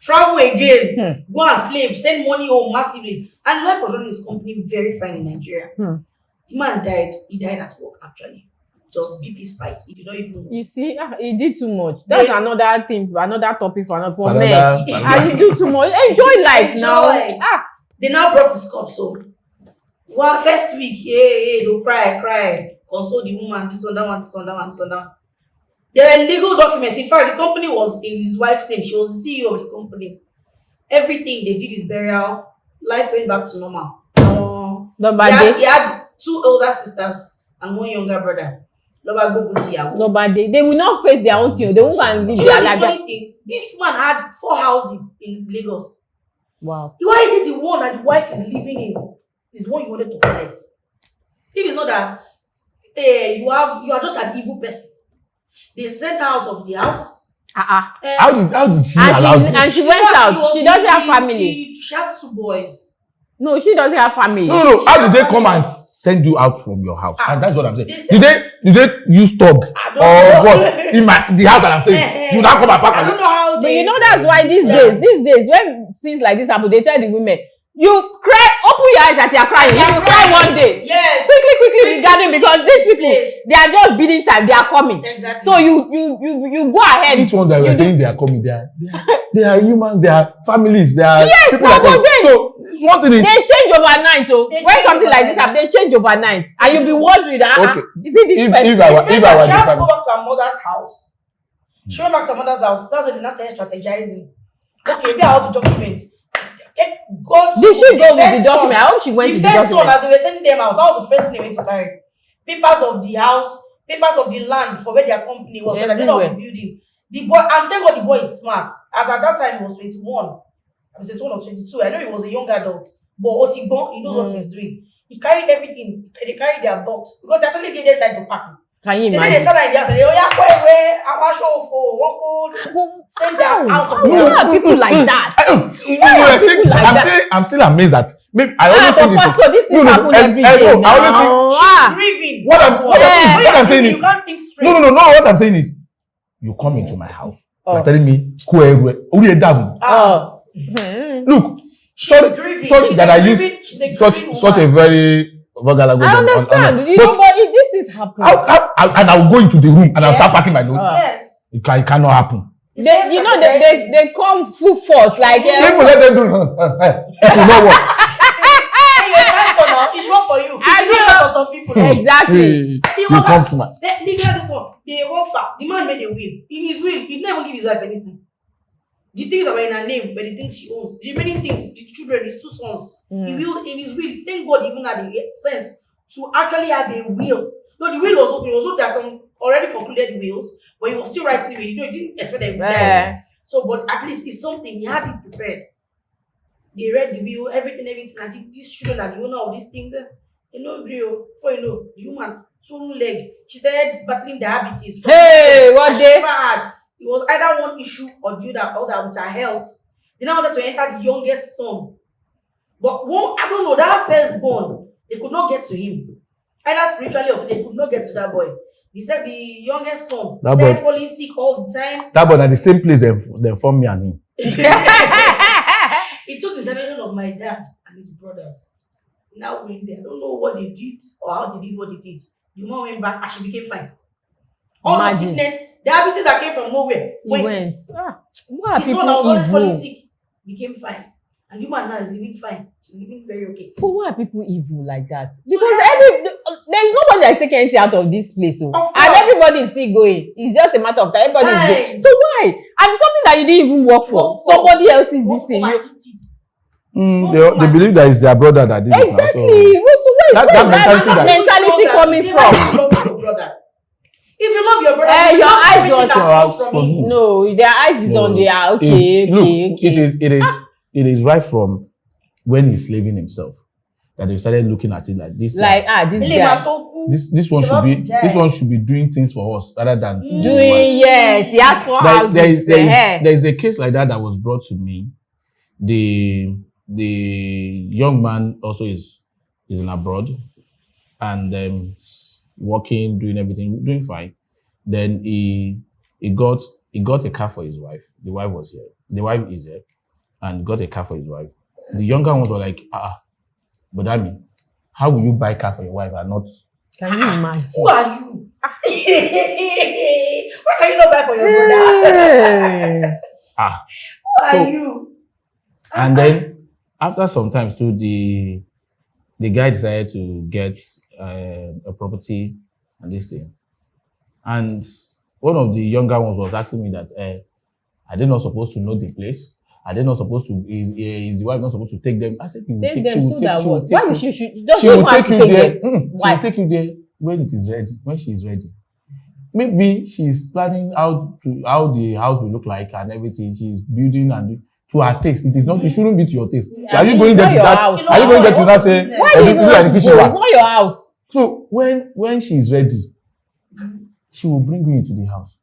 [SPEAKER 6] travel again, go and slave, send money home massively. And his wife was running his company very fine in Nigeria. The man died. He died at work actually. Just BP spike. He did not even know.
[SPEAKER 1] You see, he did too much. That's another thing, another topic for
[SPEAKER 2] For
[SPEAKER 1] men.
[SPEAKER 2] another-
[SPEAKER 1] And you do too much. Enjoy life now.
[SPEAKER 6] Enjoy. They now brought his cups home. One first week, they'll cry, console the woman, this one, that one, this one, that one, this one, that one. There were legal documents. In fact, the company was in his wife's name. She was the CEO of the company. Everything they did his burial. Life went back to normal. He had 2 elder sisters and 1 younger brother.
[SPEAKER 1] Nobody. They will not face their own thing. They won't go and live
[SPEAKER 6] Do you know
[SPEAKER 1] their
[SPEAKER 6] the
[SPEAKER 1] life.
[SPEAKER 6] funny thing? This man had 4 houses in Lagos.
[SPEAKER 1] Wow.
[SPEAKER 6] Why is it the one that the wife is living in is the one you wanted to collect? If it's not that you are just an evil person. They sent her out of the house.
[SPEAKER 2] how did she allow this?
[SPEAKER 1] And she went out. She doesn't have family.
[SPEAKER 6] She had 2 boys.
[SPEAKER 1] No, she doesn't have family.
[SPEAKER 2] No. How did they come and send you out from your house? And that's what I'm saying.
[SPEAKER 6] They
[SPEAKER 2] Did they use thug or
[SPEAKER 6] I don't know.
[SPEAKER 2] what? In the house that I'm saying, you now come and
[SPEAKER 6] I
[SPEAKER 2] pack
[SPEAKER 6] don't know how
[SPEAKER 1] But
[SPEAKER 6] they.
[SPEAKER 1] you know that's why these days, when things like this happen, they tell the women, you cry, open your eyes as you are crying. You will cry one day.
[SPEAKER 6] Yes.
[SPEAKER 1] Quickly regarding, because these people,
[SPEAKER 6] Yes.
[SPEAKER 1] they are just bidding time. They are coming.
[SPEAKER 6] Exactly.
[SPEAKER 1] So you go ahead.
[SPEAKER 2] Each one that we're saying they are coming, they are humans, they are families, they are people
[SPEAKER 1] no,
[SPEAKER 2] like
[SPEAKER 1] but
[SPEAKER 2] us. So one thing is,
[SPEAKER 1] They change overnight. So
[SPEAKER 6] They
[SPEAKER 1] when
[SPEAKER 6] change
[SPEAKER 1] something like this
[SPEAKER 6] overnight.
[SPEAKER 1] happens, they change overnight, and you'll be wondering that
[SPEAKER 2] Okay.
[SPEAKER 1] is it this
[SPEAKER 2] If-
[SPEAKER 1] person?
[SPEAKER 2] if I were-
[SPEAKER 6] She said
[SPEAKER 2] if I
[SPEAKER 6] that
[SPEAKER 2] were
[SPEAKER 6] she
[SPEAKER 2] the
[SPEAKER 6] had to
[SPEAKER 2] family.
[SPEAKER 6] go back to her mother's house. She went back to her mother's house. That's when they now started strategizing. Okay, we are out to document.
[SPEAKER 1] Did she go with the document? I hope she went
[SPEAKER 6] The
[SPEAKER 1] with the
[SPEAKER 6] first son,
[SPEAKER 1] document.
[SPEAKER 6] as they were sending them out, that was the first thing they went to carry. Papers of the house, papers of the land for where their company was, for the name of the building. The boy, and thank God the boy is smart. As at that time he was 21. I was 21 or 22. I know he was a young adult. But what he knows what he's doing. He carried everything. They carried their box. Because they actually gave them time to pack.
[SPEAKER 1] Can you
[SPEAKER 6] They say they
[SPEAKER 1] imagine?
[SPEAKER 6] sat in the house and they go away, I want show for one code. Send them out of the
[SPEAKER 1] Why
[SPEAKER 6] house.
[SPEAKER 1] are people like that?
[SPEAKER 2] you were saying,
[SPEAKER 1] people like that?
[SPEAKER 2] I'm still amazed that maybe I always think
[SPEAKER 1] But Pastor, this thing happen every day
[SPEAKER 2] no, I always think
[SPEAKER 1] now.
[SPEAKER 6] Grieving.
[SPEAKER 2] what I'm saying
[SPEAKER 6] You
[SPEAKER 2] is
[SPEAKER 6] can't think straight.
[SPEAKER 2] no. What I'm saying is, you come into my house. You're telling me, look,
[SPEAKER 6] She's grieving.
[SPEAKER 2] sorry
[SPEAKER 6] She's
[SPEAKER 2] that
[SPEAKER 6] a
[SPEAKER 2] I
[SPEAKER 6] grieving-
[SPEAKER 2] use
[SPEAKER 6] she's a
[SPEAKER 2] such
[SPEAKER 6] grieving
[SPEAKER 2] a
[SPEAKER 6] woman.
[SPEAKER 2] very vulgar language.
[SPEAKER 1] I understand. You know, but this is happening.
[SPEAKER 2] And I'll go into the room and I'll start packing my notes.
[SPEAKER 6] Yes.
[SPEAKER 2] It cannot happen.
[SPEAKER 1] They come full force like
[SPEAKER 2] Even let them do it will not work.
[SPEAKER 6] Hey, you're a pastor now. It's not for you.
[SPEAKER 1] I
[SPEAKER 6] It's
[SPEAKER 1] know.
[SPEAKER 6] not for some people.
[SPEAKER 1] exactly.
[SPEAKER 6] He
[SPEAKER 2] You
[SPEAKER 6] was
[SPEAKER 2] come to my
[SPEAKER 6] Look at this one. The one fact. The man made a will. In his will, he never give his wife anything. The things that were in her name were the things she owns. The remaining things, the children, his 2 sons. He will in his will. Thank God, even had the sense to actually have a will. No, the will was open. It was open. There are some already concluded wills, but he was still writing the will. He didn't expect that he would die. So, but at least it's something. He had it prepared. They read the will, everything. And these children are the owner of these things. You know, before you know, the woman, swollen leg. She started battling diabetes.
[SPEAKER 1] Hey, what
[SPEAKER 6] she
[SPEAKER 1] day?
[SPEAKER 6] never had. It was either one issue or the other with her health. They now wanted to enter the youngest son. But one, I don't know, that firstborn, they could not get to him. Either spiritually or they could not get to that boy. They said the youngest son
[SPEAKER 2] That
[SPEAKER 6] started
[SPEAKER 2] boy-
[SPEAKER 6] falling sick all the time.
[SPEAKER 2] That boy at the same place they formed me and him.
[SPEAKER 6] It took the intervention of my dad and his brothers. Now went there. I don't know what they did or how they did what they did. The woman went back and she became fine. All the
[SPEAKER 1] Imagine.
[SPEAKER 6] sickness, diabetes that came from nowhere
[SPEAKER 1] He went. Why are
[SPEAKER 6] The son that was always
[SPEAKER 1] people
[SPEAKER 6] falling
[SPEAKER 1] evil?
[SPEAKER 6] sick became fine. And the woman now is living fine. She's living very okay.
[SPEAKER 1] But why are people evil like that? Because there's nobody that's taking anything out of this place,
[SPEAKER 6] Of
[SPEAKER 1] and
[SPEAKER 6] course.
[SPEAKER 1] everybody is still going. It's just a matter of time. Everybody is going.
[SPEAKER 6] Time.
[SPEAKER 1] So why? And it's something that you didn't even work for.
[SPEAKER 6] Work for.
[SPEAKER 1] Somebody else is
[SPEAKER 6] Won't
[SPEAKER 1] this thing.
[SPEAKER 6] come
[SPEAKER 1] You-
[SPEAKER 6] and eat it.
[SPEAKER 2] They believe that it's their brother that did it.
[SPEAKER 1] Exactly.
[SPEAKER 2] Now,
[SPEAKER 1] Well, so where
[SPEAKER 2] That-
[SPEAKER 1] where
[SPEAKER 2] that
[SPEAKER 1] is
[SPEAKER 2] mentality
[SPEAKER 1] that
[SPEAKER 2] that-
[SPEAKER 1] mentality
[SPEAKER 6] Shows that
[SPEAKER 1] coming
[SPEAKER 6] you
[SPEAKER 1] from?
[SPEAKER 6] never love your brother. If you love your brother,
[SPEAKER 1] Eh,
[SPEAKER 6] you
[SPEAKER 1] your
[SPEAKER 6] love
[SPEAKER 1] eyes
[SPEAKER 6] everything
[SPEAKER 1] was-
[SPEAKER 6] that comes from him.
[SPEAKER 1] No, their eyes is
[SPEAKER 2] No.
[SPEAKER 1] on their
[SPEAKER 2] So,
[SPEAKER 1] okay.
[SPEAKER 2] look, it is right from when he's slaving himself that they started looking at it like this.
[SPEAKER 1] Like
[SPEAKER 2] guy,
[SPEAKER 1] this
[SPEAKER 6] Ilé
[SPEAKER 1] guy
[SPEAKER 6] ma tó kú,
[SPEAKER 2] this one
[SPEAKER 6] he's
[SPEAKER 2] should
[SPEAKER 6] about
[SPEAKER 2] be
[SPEAKER 6] to die.
[SPEAKER 2] this one should be doing things for us rather than
[SPEAKER 1] doing yes. He has 4 houses.
[SPEAKER 2] there is a case like that was brought to me. The young man also is in abroad and working, doing everything, doing fine. Then he got a car for his wife. The wife was here. The wife is here, and got a car for his wife. The younger ones were like, but I mean, how will you buy a car for your wife and not?
[SPEAKER 1] Can you imagine?
[SPEAKER 6] Who are you? Why can you not buy for your brother?
[SPEAKER 1] Hey.
[SPEAKER 6] Who are
[SPEAKER 2] So-
[SPEAKER 6] you?
[SPEAKER 2] And then after some time too, the guy decided to get a property and this thing. And one of the younger ones was asking me that, are they not supposed to know the place? Are they not supposed to? Is the wife not supposed to take them? I said, she will
[SPEAKER 1] Take
[SPEAKER 2] take.
[SPEAKER 1] them
[SPEAKER 2] She will
[SPEAKER 1] so
[SPEAKER 2] take.
[SPEAKER 1] that
[SPEAKER 2] She will
[SPEAKER 1] what?
[SPEAKER 2] take.
[SPEAKER 1] Why would she should just
[SPEAKER 2] She
[SPEAKER 1] don't
[SPEAKER 2] will
[SPEAKER 1] have
[SPEAKER 2] take
[SPEAKER 1] to
[SPEAKER 2] you
[SPEAKER 1] take
[SPEAKER 2] there.
[SPEAKER 1] them?
[SPEAKER 2] She
[SPEAKER 1] Why?
[SPEAKER 2] will take you there when it is ready. When she is ready. Maybe she's planning how the house will look like and everything. She's building and to her taste. It is not. It shouldn't be to your taste.
[SPEAKER 1] Yeah,
[SPEAKER 2] Are you
[SPEAKER 1] it's
[SPEAKER 2] going there
[SPEAKER 1] not
[SPEAKER 2] to
[SPEAKER 1] your
[SPEAKER 2] that?
[SPEAKER 1] house.
[SPEAKER 2] Are you going there to that say?
[SPEAKER 6] Why
[SPEAKER 1] Why do you
[SPEAKER 2] look
[SPEAKER 1] even
[SPEAKER 2] at
[SPEAKER 1] want
[SPEAKER 2] the
[SPEAKER 1] to
[SPEAKER 2] kitchen
[SPEAKER 1] go?
[SPEAKER 2] back.
[SPEAKER 1] It's not your house.
[SPEAKER 2] So when she is ready, she will bring you into the house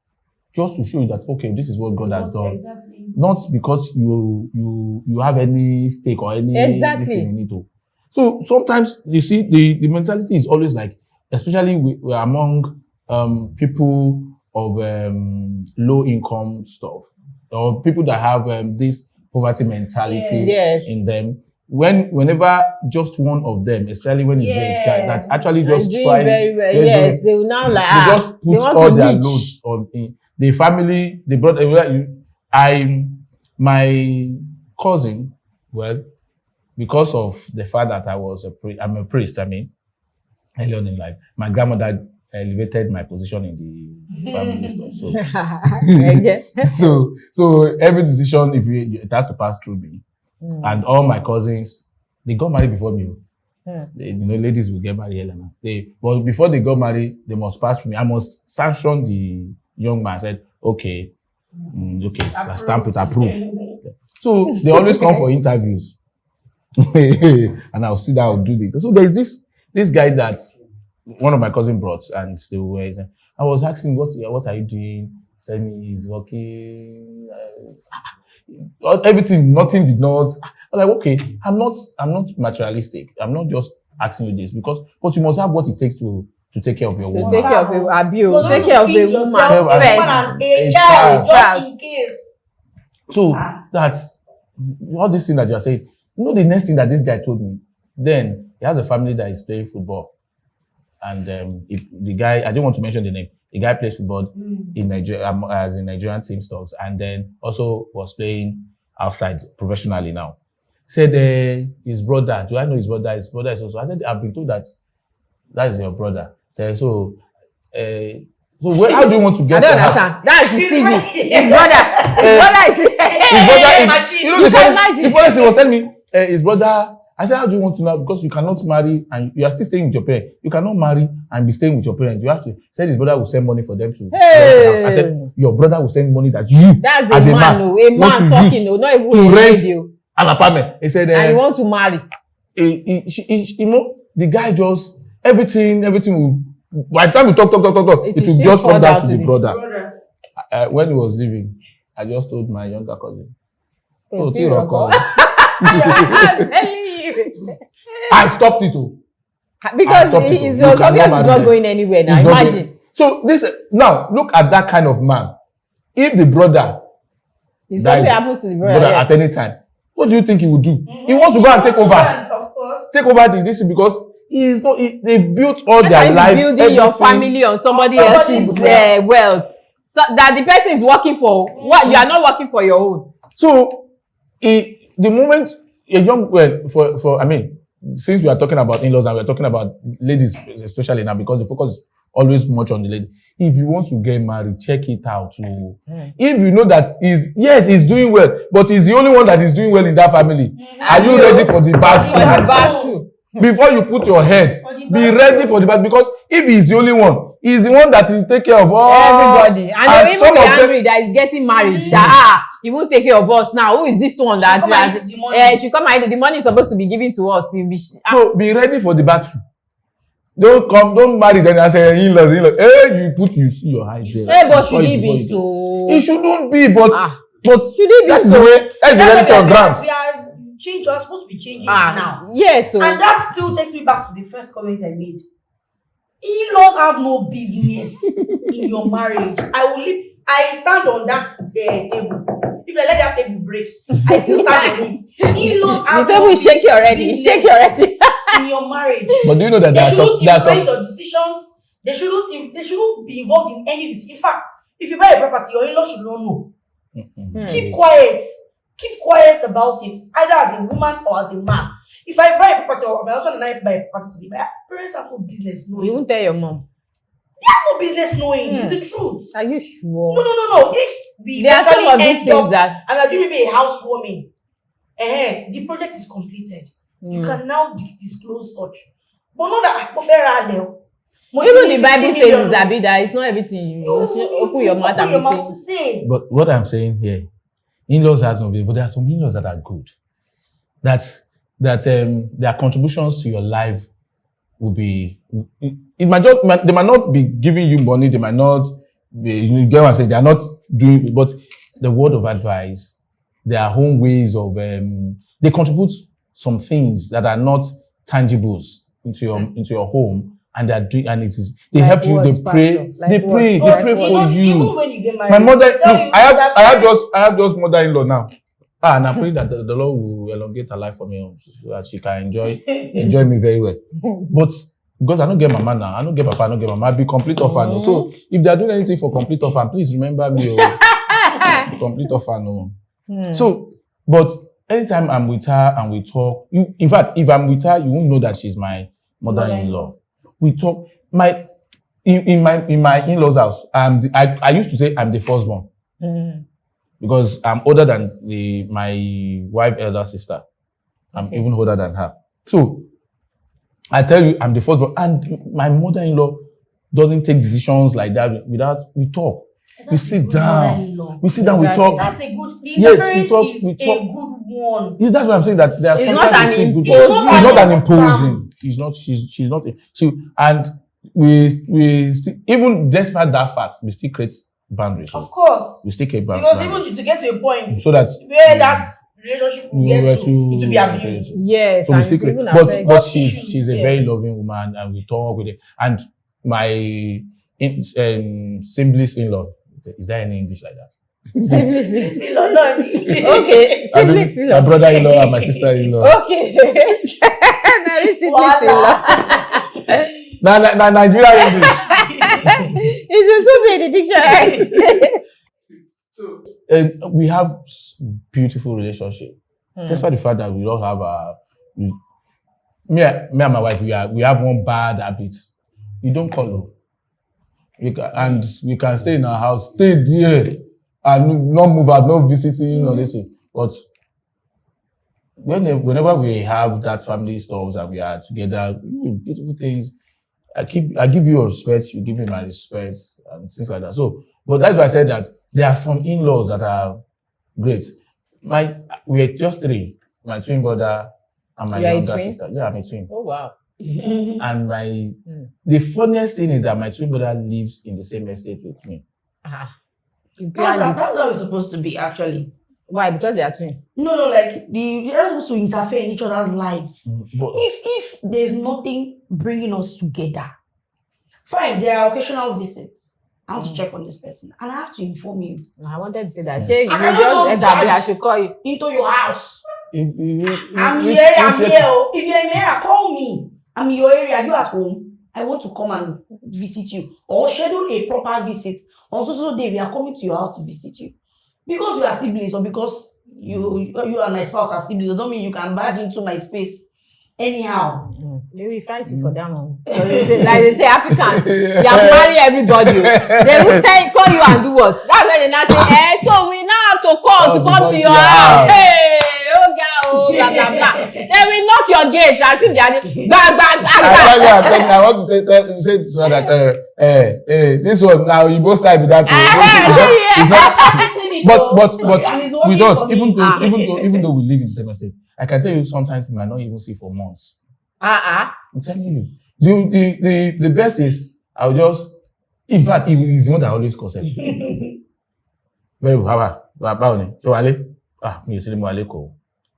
[SPEAKER 2] just to show you that okay, this is what God has done.
[SPEAKER 6] Exactly.
[SPEAKER 2] Not because you have any stake or any
[SPEAKER 1] Exactly.
[SPEAKER 2] this thing in it. So sometimes you see the mentality is always like, especially we're among people of low income stuff or people that have this poverty mentality
[SPEAKER 1] Yes.
[SPEAKER 2] in them. Whenever just one of them, especially when it's a guy that's actually
[SPEAKER 1] And
[SPEAKER 2] just
[SPEAKER 1] doing
[SPEAKER 2] trying,
[SPEAKER 1] very well.
[SPEAKER 2] just
[SPEAKER 1] Yes, they will now like
[SPEAKER 2] they just
[SPEAKER 1] they
[SPEAKER 2] put
[SPEAKER 1] want
[SPEAKER 2] all
[SPEAKER 1] to
[SPEAKER 2] their
[SPEAKER 1] reach.
[SPEAKER 2] loads on the family. They brought my cousin. Well, because of the fact that I'm a priest. I mean, early on in life, my grandmother elevated my position in the family stuff. So every decision, it has to pass through me, and all my cousins, they got married before me. Ladies will get married earlier now. But before they got married, they must pass through me. I must sanction the young man. I said, okay, I stamp it, approve. So they always come for interviews, and I'll sit down, I'll do it. So there's this guy that one of my cousin brought, and they were. I was asking, what are you doing? He said me, he's working. Everything, nothing did not. I was like, okay, I'm not materialistic. I'm not just asking you this but you must have what it takes to take care of your
[SPEAKER 1] To
[SPEAKER 2] woman.
[SPEAKER 1] take care of a abuse,
[SPEAKER 6] But
[SPEAKER 1] take
[SPEAKER 6] not
[SPEAKER 1] care
[SPEAKER 6] to
[SPEAKER 1] of
[SPEAKER 6] feed
[SPEAKER 1] a
[SPEAKER 6] yourself,
[SPEAKER 1] woman
[SPEAKER 6] a woman
[SPEAKER 1] first.
[SPEAKER 6] and a
[SPEAKER 2] A
[SPEAKER 6] child,
[SPEAKER 1] child.
[SPEAKER 6] just in case.
[SPEAKER 2] So that all this thing that you are saying, the next thing that this guy told me, then he has a family that is playing football. And the guy, I didn't want to mention the name, the guy plays football in Nigeria, as in Nigerian team stores, and then also was playing outside professionally now. Said his brother, do I know his brother? His brother is also, I said, I've been told that is your brother. Said, so how do you want to
[SPEAKER 1] I
[SPEAKER 2] get
[SPEAKER 1] don't
[SPEAKER 2] to have-
[SPEAKER 1] understand. That's the CV.
[SPEAKER 6] His
[SPEAKER 1] His brother. His brother is.
[SPEAKER 2] His brother is,
[SPEAKER 6] machine.
[SPEAKER 2] you know,
[SPEAKER 1] You
[SPEAKER 2] the
[SPEAKER 1] can
[SPEAKER 2] funny
[SPEAKER 1] imagine.
[SPEAKER 2] thing was telling me, his brother, I said, how do you want to know? Because you cannot marry and you are still staying with your parents. You cannot marry and be staying with your parents. You have to, said his brother will send money for them to.
[SPEAKER 1] Hey.
[SPEAKER 2] I said, your brother will send money that you,
[SPEAKER 1] That's
[SPEAKER 2] as
[SPEAKER 1] a man, no, a
[SPEAKER 2] want
[SPEAKER 1] man
[SPEAKER 2] to
[SPEAKER 1] talking,
[SPEAKER 2] use
[SPEAKER 1] no, not even
[SPEAKER 2] to
[SPEAKER 1] a
[SPEAKER 2] rent
[SPEAKER 1] radio.
[SPEAKER 2] an apartment. He said,
[SPEAKER 1] And you want to marry.
[SPEAKER 2] the guy just, everything will, by the time we talk, it will
[SPEAKER 1] still
[SPEAKER 2] just
[SPEAKER 1] fall
[SPEAKER 2] come
[SPEAKER 1] down
[SPEAKER 2] down to
[SPEAKER 1] to
[SPEAKER 2] the
[SPEAKER 1] the
[SPEAKER 2] brother.
[SPEAKER 6] Brother.
[SPEAKER 2] When he was leaving, I just told my younger cousin,
[SPEAKER 1] Oh,
[SPEAKER 2] see rock on.
[SPEAKER 1] I'm telling you.
[SPEAKER 2] I stopped it.
[SPEAKER 1] Because
[SPEAKER 2] stopped it.
[SPEAKER 1] it's
[SPEAKER 2] You
[SPEAKER 1] obvious
[SPEAKER 2] cannot
[SPEAKER 1] it's
[SPEAKER 2] marry
[SPEAKER 1] not
[SPEAKER 2] them.
[SPEAKER 1] going anywhere now.
[SPEAKER 2] It's not
[SPEAKER 1] Imagine.
[SPEAKER 2] So this now look at that kind of man. If the brother
[SPEAKER 1] If
[SPEAKER 2] dies,
[SPEAKER 1] something happens to the brother, yeah.
[SPEAKER 2] at any time, what do you think he would do? He wants to go and take over.
[SPEAKER 6] Of course.
[SPEAKER 2] Take over this because they built all
[SPEAKER 1] How
[SPEAKER 2] their
[SPEAKER 1] can you
[SPEAKER 2] life.
[SPEAKER 1] be building your family on somebody else's wealth? So that the person is working for what you are not working for your own.
[SPEAKER 2] So, the moment a young for I mean, since we are talking about in-laws and we are talking about ladies especially now because the focus is always much on the lady. If you want to get married, check it out. If you know that he's doing well, but he's the only one that is doing well in that family. Are you ready for the battle? Before you put your head, be ready for the battle because if he's the only one, he's the one that will take care of all
[SPEAKER 1] everybody, and they will even be angry that he's getting married. That he won't take care of us now. Who is this one that should come and eat the money is supposed to be given to us?
[SPEAKER 2] So be ready for the battle. Don't marry then and say in-laws. Hey, you see your eyes there.
[SPEAKER 1] Hey, but should it be so?
[SPEAKER 2] It shouldn't be, but
[SPEAKER 1] should it be
[SPEAKER 2] that's
[SPEAKER 1] so?
[SPEAKER 2] The way, that's the reality on ground.
[SPEAKER 6] We are changing. We're supposed to be changing now.
[SPEAKER 1] Yes. So.
[SPEAKER 6] And that still takes me back to the first comment I made. In-laws have no business in your marriage. I stand on that table. If I let that table break, I still stand on it. In-laws have
[SPEAKER 1] the table is shaky already.
[SPEAKER 6] In your marriage.
[SPEAKER 2] But do you know that
[SPEAKER 6] they shouldn't influence your decisions? They shouldn't be involved in any decision. In fact, if you buy a property, your in-laws should not know. Keep quiet. Keep quiet about it, either as a woman or as a man. If I buy a property or my husband and I buy a property today, my parents have no business knowing.
[SPEAKER 1] You won't tell your mom.
[SPEAKER 6] They have no business knowing. It's the truth.
[SPEAKER 1] Are you sure?
[SPEAKER 6] No. If we
[SPEAKER 1] there are some of these things that
[SPEAKER 6] and I do maybe a housewarming, the project is completed. You can now disclose such. But not that
[SPEAKER 1] even the Bible says that it's not everything you open your mouth and
[SPEAKER 2] say. But what I'm saying here, in-laws has no business, but there are some in-laws that are good. That their contributions to your life will be. They might not be giving you money. They might not be. You get what I'm saying? They are not doing. But the word of advice, their own ways of they contribute some things that are not tangibles into your home, and they are doing, and they help you. They pray. They pray for you.
[SPEAKER 6] Even when you get married,
[SPEAKER 2] my mother. I have just mother-in-law now. And I'm praying that the Lord will elongate her life for me so that she can enjoy me very well. But because I don't get mama now, I don't get papa, I don't get mama, I'll be complete orphan. So if they are doing anything for complete orphan, please remember me. Complete orphan. So, but anytime I'm with her and we talk, in fact, if I'm with her, you won't know that she's my mother-in-law. We talk. In my in-laws' house, I used to say I'm the firstborn. Because I'm older than my wife's elder sister. I'm even older than her. So, I tell you, I'm the firstborn. And my mother-in-law doesn't take decisions like that without, we talk. We sit down. We sit down, we talk.
[SPEAKER 6] That's a good, the interference is a good one.
[SPEAKER 2] That's why I'm saying that there are sometimes
[SPEAKER 1] it's
[SPEAKER 2] not an imposing. She's not. And we still, even despite that fact, we still create boundaries.
[SPEAKER 6] Of course.
[SPEAKER 2] We still keep boundaries.
[SPEAKER 6] Because even to get to a point
[SPEAKER 2] so that
[SPEAKER 6] where that relationship will get to, it will be abused.
[SPEAKER 1] Yes.
[SPEAKER 2] So we still but she's a very loving woman and we talk with it. And my Sibley's in-law, is there any English like that?
[SPEAKER 1] Sibley's in-law, no. Okay. Sibley's in-law.
[SPEAKER 2] My brother-in-law and my sister-in-law.
[SPEAKER 1] Okay. Sibley's in-law.
[SPEAKER 2] Nigeria English.
[SPEAKER 1] It should also be in the dictionary.
[SPEAKER 2] So we have beautiful relationship. Despite the fact that we don't have me and my wife, we have one bad habit. You don't call her. And we can stay in our house, stay there, and not move out, no visiting or this. But whenever we have that family stuff and we are together, beautiful things. I give you your respect, you give me my respect, and things like that. So, but that's why I said that there are some in-laws that are great. We're just three. My twin brother and my younger sister. Yeah, I'm a twin.
[SPEAKER 1] Oh wow.
[SPEAKER 2] And the funniest thing is that my twin brother lives in the same estate with me.
[SPEAKER 6] That's how it's supposed to be, actually.
[SPEAKER 1] Why? Because they are twins.
[SPEAKER 6] No, like they are supposed to interfere in each other's lives.
[SPEAKER 2] But
[SPEAKER 6] If there's nothing bringing us together, Fine, there are occasional visits. I want to check on this person, and I have to inform you.
[SPEAKER 1] I wanted to say that. Say you
[SPEAKER 6] I cannot
[SPEAKER 1] just
[SPEAKER 6] just
[SPEAKER 1] end up here, I
[SPEAKER 6] barge
[SPEAKER 1] should call you.
[SPEAKER 6] into your house. I'm
[SPEAKER 2] I'm
[SPEAKER 6] here. Oh. If you're in my area, call me. I'm in your area. You at home? I want to come and visit you, or schedule a proper visit. On so day, we are coming to your house to visit you, because we are siblings, or because you and my spouse are siblings. Don't mean you can barge into my space anyhow.
[SPEAKER 1] They will fight you for that one. Like they say, Africans, you have married everybody. They will call you and do what? That's why they now say, so we now have to call to come to your house. Hey, blah blah blah. They will knock your gates as if they are
[SPEAKER 2] I want to say to her that this one now you both side with that. But we don't, even though we live in the same state, I can tell you sometimes we might not even see for months. I'm telling you. The best is I'll just, in fact, he's the one that always calls it. Very well.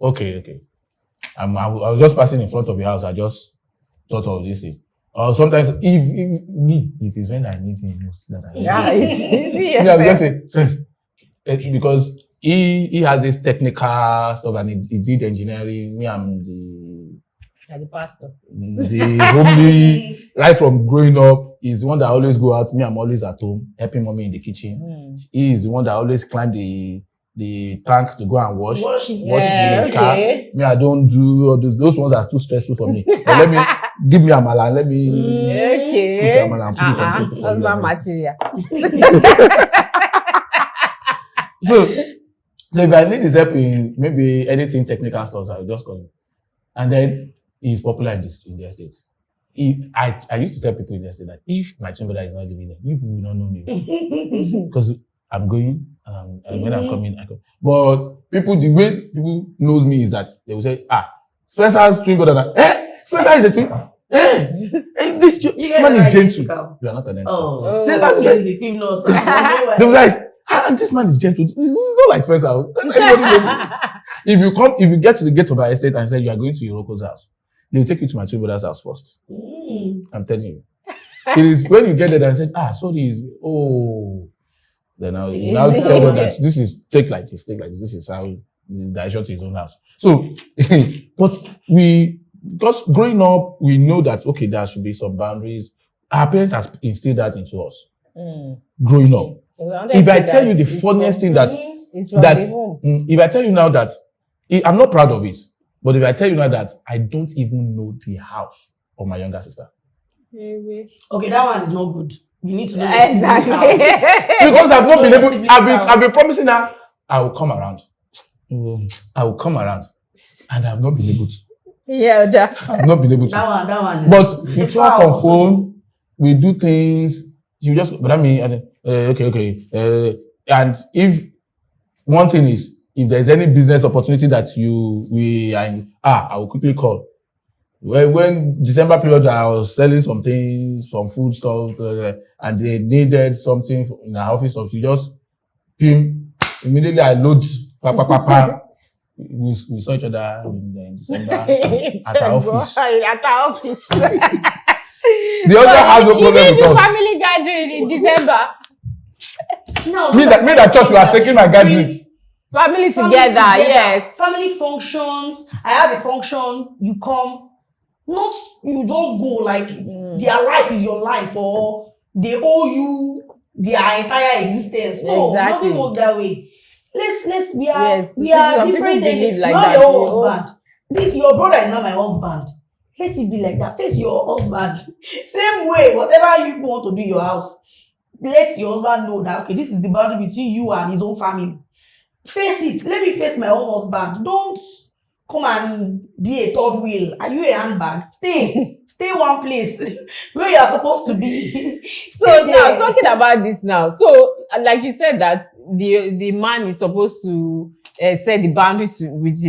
[SPEAKER 2] Okay. I was just passing in front of your house. I just thought of this. Or sometimes, if me, it is when I need him most that I need.
[SPEAKER 1] Yeah, it's
[SPEAKER 2] I will just say, because he has this technical stuff and he did engineering. Me, I'm
[SPEAKER 1] the pastor.
[SPEAKER 2] The homely, right from growing up, is the one that always go out. Me, I'm always at home, helping mommy in the kitchen. He is the one that always climb the tank to go and wash it in the car. Me, I don't do all those ones are too stressful for me. But give me amala and let me put amala and put it on paper.
[SPEAKER 1] Husband material.
[SPEAKER 2] So if I need his help in maybe anything technical stuff, I'll just call him. And then he's popular in the estate. I used to tell people in the estate that if my twin brother is not living there, you will not know me. Because I'm going, and when I'm coming, I come. But the way people knows me is that they will say, Spencer's twin brother. Spencer is a twin. This man is gentle. You are not an identical.
[SPEAKER 6] That's sensitive notes.
[SPEAKER 2] They were like, and this man is gentle. This is not like Spencer. Everybody knows it. If you get to the gate of our estate and say you are going to your uncle's house, they will take you to my twin brother's house first. I'm telling you. It is when you get there and say, sorry, then I'll tell them that this is take like this. This is how the direction to his own house. So, but because growing up, we know that okay, there should be some boundaries. Our parents have instilled that into us. Growing up. If I tell you the funniest thing if I tell you now that I'm not proud of it, but if I tell you now that I don't even know the house of my younger sister.
[SPEAKER 6] Okay, that one is not good. You need to know
[SPEAKER 1] exactly.
[SPEAKER 2] Because I've not been able. I've been promising her I will come around. I will come around, and I've not been able to.
[SPEAKER 1] Yeah,
[SPEAKER 2] I've not been able to.
[SPEAKER 6] That one.
[SPEAKER 2] But we talk on phone. We do things. You just. But I mean, okay. And if one thing is, if there's any business opportunity that I will quickly call. When December period, I was selling some things, some food stuff, and they needed something in our office. So she just pim. Immediately, I load. We saw each other in December at our office.
[SPEAKER 1] At our office.
[SPEAKER 2] The other has no problem with us.
[SPEAKER 1] Family gathering in December.
[SPEAKER 6] No,
[SPEAKER 2] me that church, we are taking my gathering.
[SPEAKER 1] Family together, yes.
[SPEAKER 6] Family functions. I have a function. You come. Not you just go like their life is your life, or they owe you their entire existence. No,
[SPEAKER 1] exactly.
[SPEAKER 6] Doesn't work that way. Let's we are different.
[SPEAKER 1] Like
[SPEAKER 6] not
[SPEAKER 1] that.
[SPEAKER 6] Your husband. Your brother is not my husband. Let it be like that. Face your husband. Same way, whatever you want to do in your house, let your husband know that okay, this is the boundary between you and his own family. Face it. Let me face my own husband. Don't come and be a third wheel. Are you a handbag? Stay one place where you are supposed to be.
[SPEAKER 1] So now talking about this now. So like you said that the man is supposed to set the boundaries with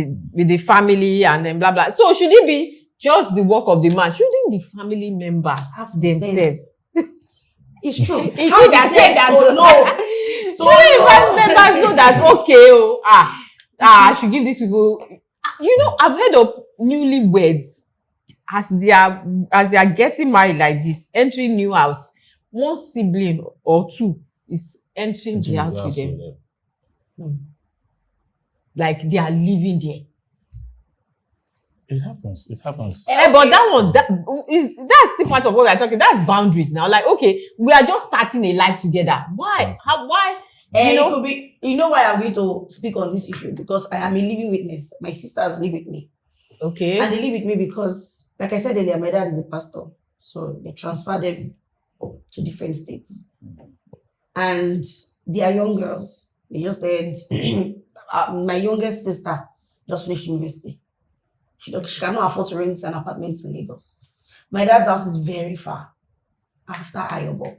[SPEAKER 1] the family and then blah blah. So should it be just the work of the man? Shouldn't the family members themselves?
[SPEAKER 6] It's true.
[SPEAKER 1] It should have said that. Shouldn't family members know that okay, I should give these people. You know, I've heard of newlyweds as they are getting married like this, entering new house, one sibling or two is entering the house with them. Like they are living there.
[SPEAKER 2] It happens.
[SPEAKER 1] But that's still part of what we are talking. That's boundaries now. Like, okay, we are just starting a life together. Why? Why?
[SPEAKER 6] It could be, why I'm going to speak on this issue, because I am a living witness. My sisters live with me.
[SPEAKER 1] Okay.
[SPEAKER 6] And they live with me because, like I said earlier, my dad is a pastor. So they transfer them to different states. And they are young girls. They just said, my youngest sister just finished university. She cannot afford to rent an apartment in Lagos. My dad's house is very far after Ayobo.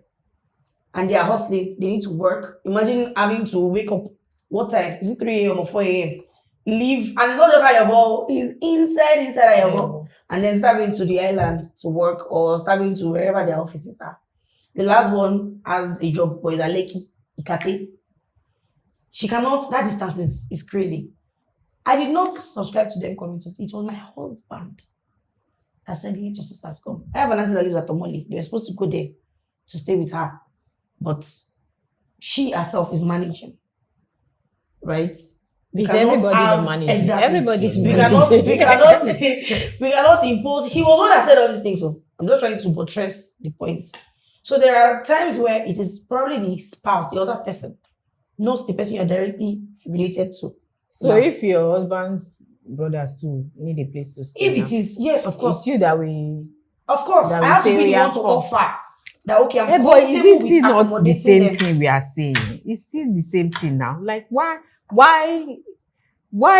[SPEAKER 6] And they are hustling. They need to work. Imagine having to wake up. What time? Is it 3 a.m. or 4 a.m.? Leave. And it's not just Ayobo. It's inside Ayobo. And then start going to the island to work, or start going to wherever their offices are. The last one has a job, but it's Aleki, Ikate. She cannot, that distance is crazy. I did not subscribe to them coming to see. It was my husband that said, let your sisters come. I have an auntie that lives at Omoli. They were supposed to go there to stay with her. But she herself is managing. Right?
[SPEAKER 1] Is everybody the manager?
[SPEAKER 6] Exactly.
[SPEAKER 1] Everybody's
[SPEAKER 6] we cannot impose. He was one that said all these things. So I'm just trying to buttress the point. So there are times where it is probably the spouse, the other person, not the person you're directly related to.
[SPEAKER 1] So if your husband's brothers too need a place to stay,
[SPEAKER 6] if it is, yes, of course.
[SPEAKER 1] It's you that we...
[SPEAKER 6] Of course. I have to be the one to offer. That, okay, I'm comfortable
[SPEAKER 1] but is it still not
[SPEAKER 6] with
[SPEAKER 1] the same
[SPEAKER 6] them.
[SPEAKER 1] thing we are saying? It's still the same thing now. Like, why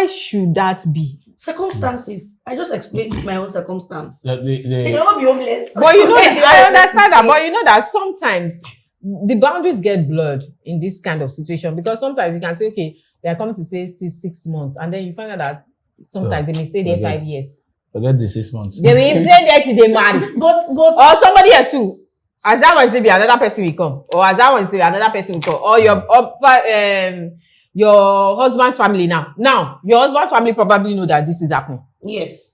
[SPEAKER 1] should that be?
[SPEAKER 6] Circumstances. I just explained my own circumstance.
[SPEAKER 2] They
[SPEAKER 6] They cannot be homeless.
[SPEAKER 1] But you know, I understand that. But you know that sometimes the boundaries get blurred in this kind of situation, because sometimes you can say, okay, they are coming to stay still 6 months, and then you find out that sometimes they may stay there 5 years.
[SPEAKER 2] Forget the 6 months.
[SPEAKER 1] They will stay there till they marry.
[SPEAKER 6] But
[SPEAKER 1] or somebody else too. As that one is leaving, another person will come. Or as that one is leaving, another person will come. Or your husband's family now. Now, your husband's family probably know that this is happening.
[SPEAKER 6] yes.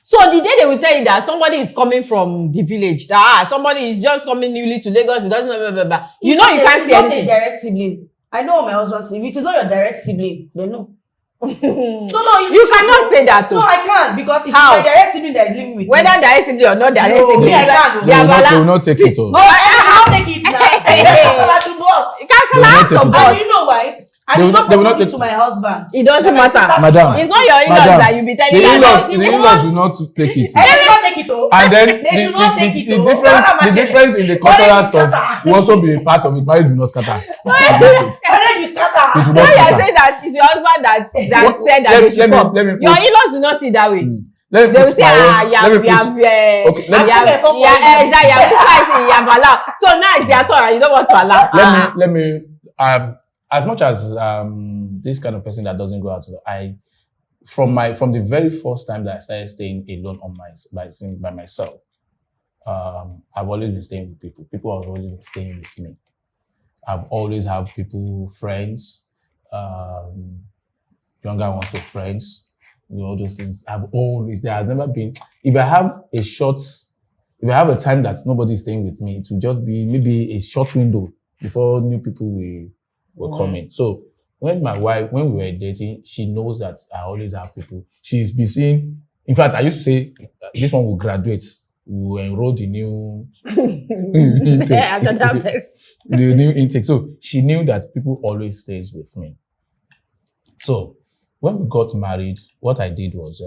[SPEAKER 1] So the day they will tell you that somebody is coming from the village, that somebody is just coming newly to Lagos, it doesn't know, blah, blah, blah. You know you can't see anything.
[SPEAKER 6] It's not a direct sibling. I know what my husband says. If it is not your direct sibling, then no. No, it's
[SPEAKER 1] You cannot say that
[SPEAKER 6] No,
[SPEAKER 1] though.
[SPEAKER 6] I can't, because if
[SPEAKER 1] How?
[SPEAKER 6] it's my direct sibling that is living with
[SPEAKER 1] Whether
[SPEAKER 6] me.
[SPEAKER 1] direct sibling or not direct
[SPEAKER 6] No,
[SPEAKER 1] sibling.
[SPEAKER 6] me, I can't.
[SPEAKER 2] They will not take it all.
[SPEAKER 6] Oh, I'll take it now. Cancel to boss.
[SPEAKER 1] Cancel
[SPEAKER 2] They will not
[SPEAKER 1] out
[SPEAKER 2] take
[SPEAKER 1] of
[SPEAKER 2] it.
[SPEAKER 1] boss.
[SPEAKER 6] And you know why? I
[SPEAKER 2] They
[SPEAKER 6] did
[SPEAKER 2] will
[SPEAKER 6] not
[SPEAKER 2] not- they will not
[SPEAKER 6] propose it
[SPEAKER 2] take
[SPEAKER 6] to my husband.
[SPEAKER 1] It doesn't
[SPEAKER 6] My
[SPEAKER 1] matter.
[SPEAKER 6] sister's
[SPEAKER 2] Madam.
[SPEAKER 6] husband.
[SPEAKER 1] It's not your in-laws
[SPEAKER 2] Madam,
[SPEAKER 1] that you be
[SPEAKER 2] the
[SPEAKER 1] telling
[SPEAKER 2] in-laws will not take it.
[SPEAKER 6] They should not take it, oh.
[SPEAKER 2] And then
[SPEAKER 6] They should not take it,
[SPEAKER 2] the
[SPEAKER 6] oh.
[SPEAKER 2] difference in the cultural
[SPEAKER 6] Marriage
[SPEAKER 2] stuff
[SPEAKER 6] scatter.
[SPEAKER 2] will also be a part of it. Marriage will not scatter.
[SPEAKER 6] And then you scatter.
[SPEAKER 2] It will
[SPEAKER 1] No,
[SPEAKER 2] not
[SPEAKER 1] you are
[SPEAKER 2] scatter.
[SPEAKER 1] saying that it's your husband that
[SPEAKER 2] What-
[SPEAKER 1] said that
[SPEAKER 2] let
[SPEAKER 1] they
[SPEAKER 2] me-
[SPEAKER 1] should come.
[SPEAKER 2] let me
[SPEAKER 1] Your
[SPEAKER 2] put-
[SPEAKER 1] in-laws will not see that way.
[SPEAKER 2] Let me
[SPEAKER 1] They will
[SPEAKER 2] put
[SPEAKER 1] say,
[SPEAKER 2] my own-
[SPEAKER 1] you
[SPEAKER 2] let
[SPEAKER 1] have,
[SPEAKER 2] me put- okay, let me-
[SPEAKER 1] you have allowed. So now it's their turn and you don't want to allow.
[SPEAKER 2] let me as much as this kind of person that doesn't go out, from the very first time that I started staying alone by myself, I've always been staying with people. People have always been staying with me. I've always had people, friends, younger ones to friends, all those things. There has never been, if I have a time that nobody is staying with me, it will just be maybe a short window before new people will come in. So when we were dating, she knows that I always have people. She's been seeing, in fact, I used to say, this one will graduate, will enroll the new intake.
[SPEAKER 1] Another person.
[SPEAKER 2] The new intake. So she knew that people always stays with me. So when we got married, what I did was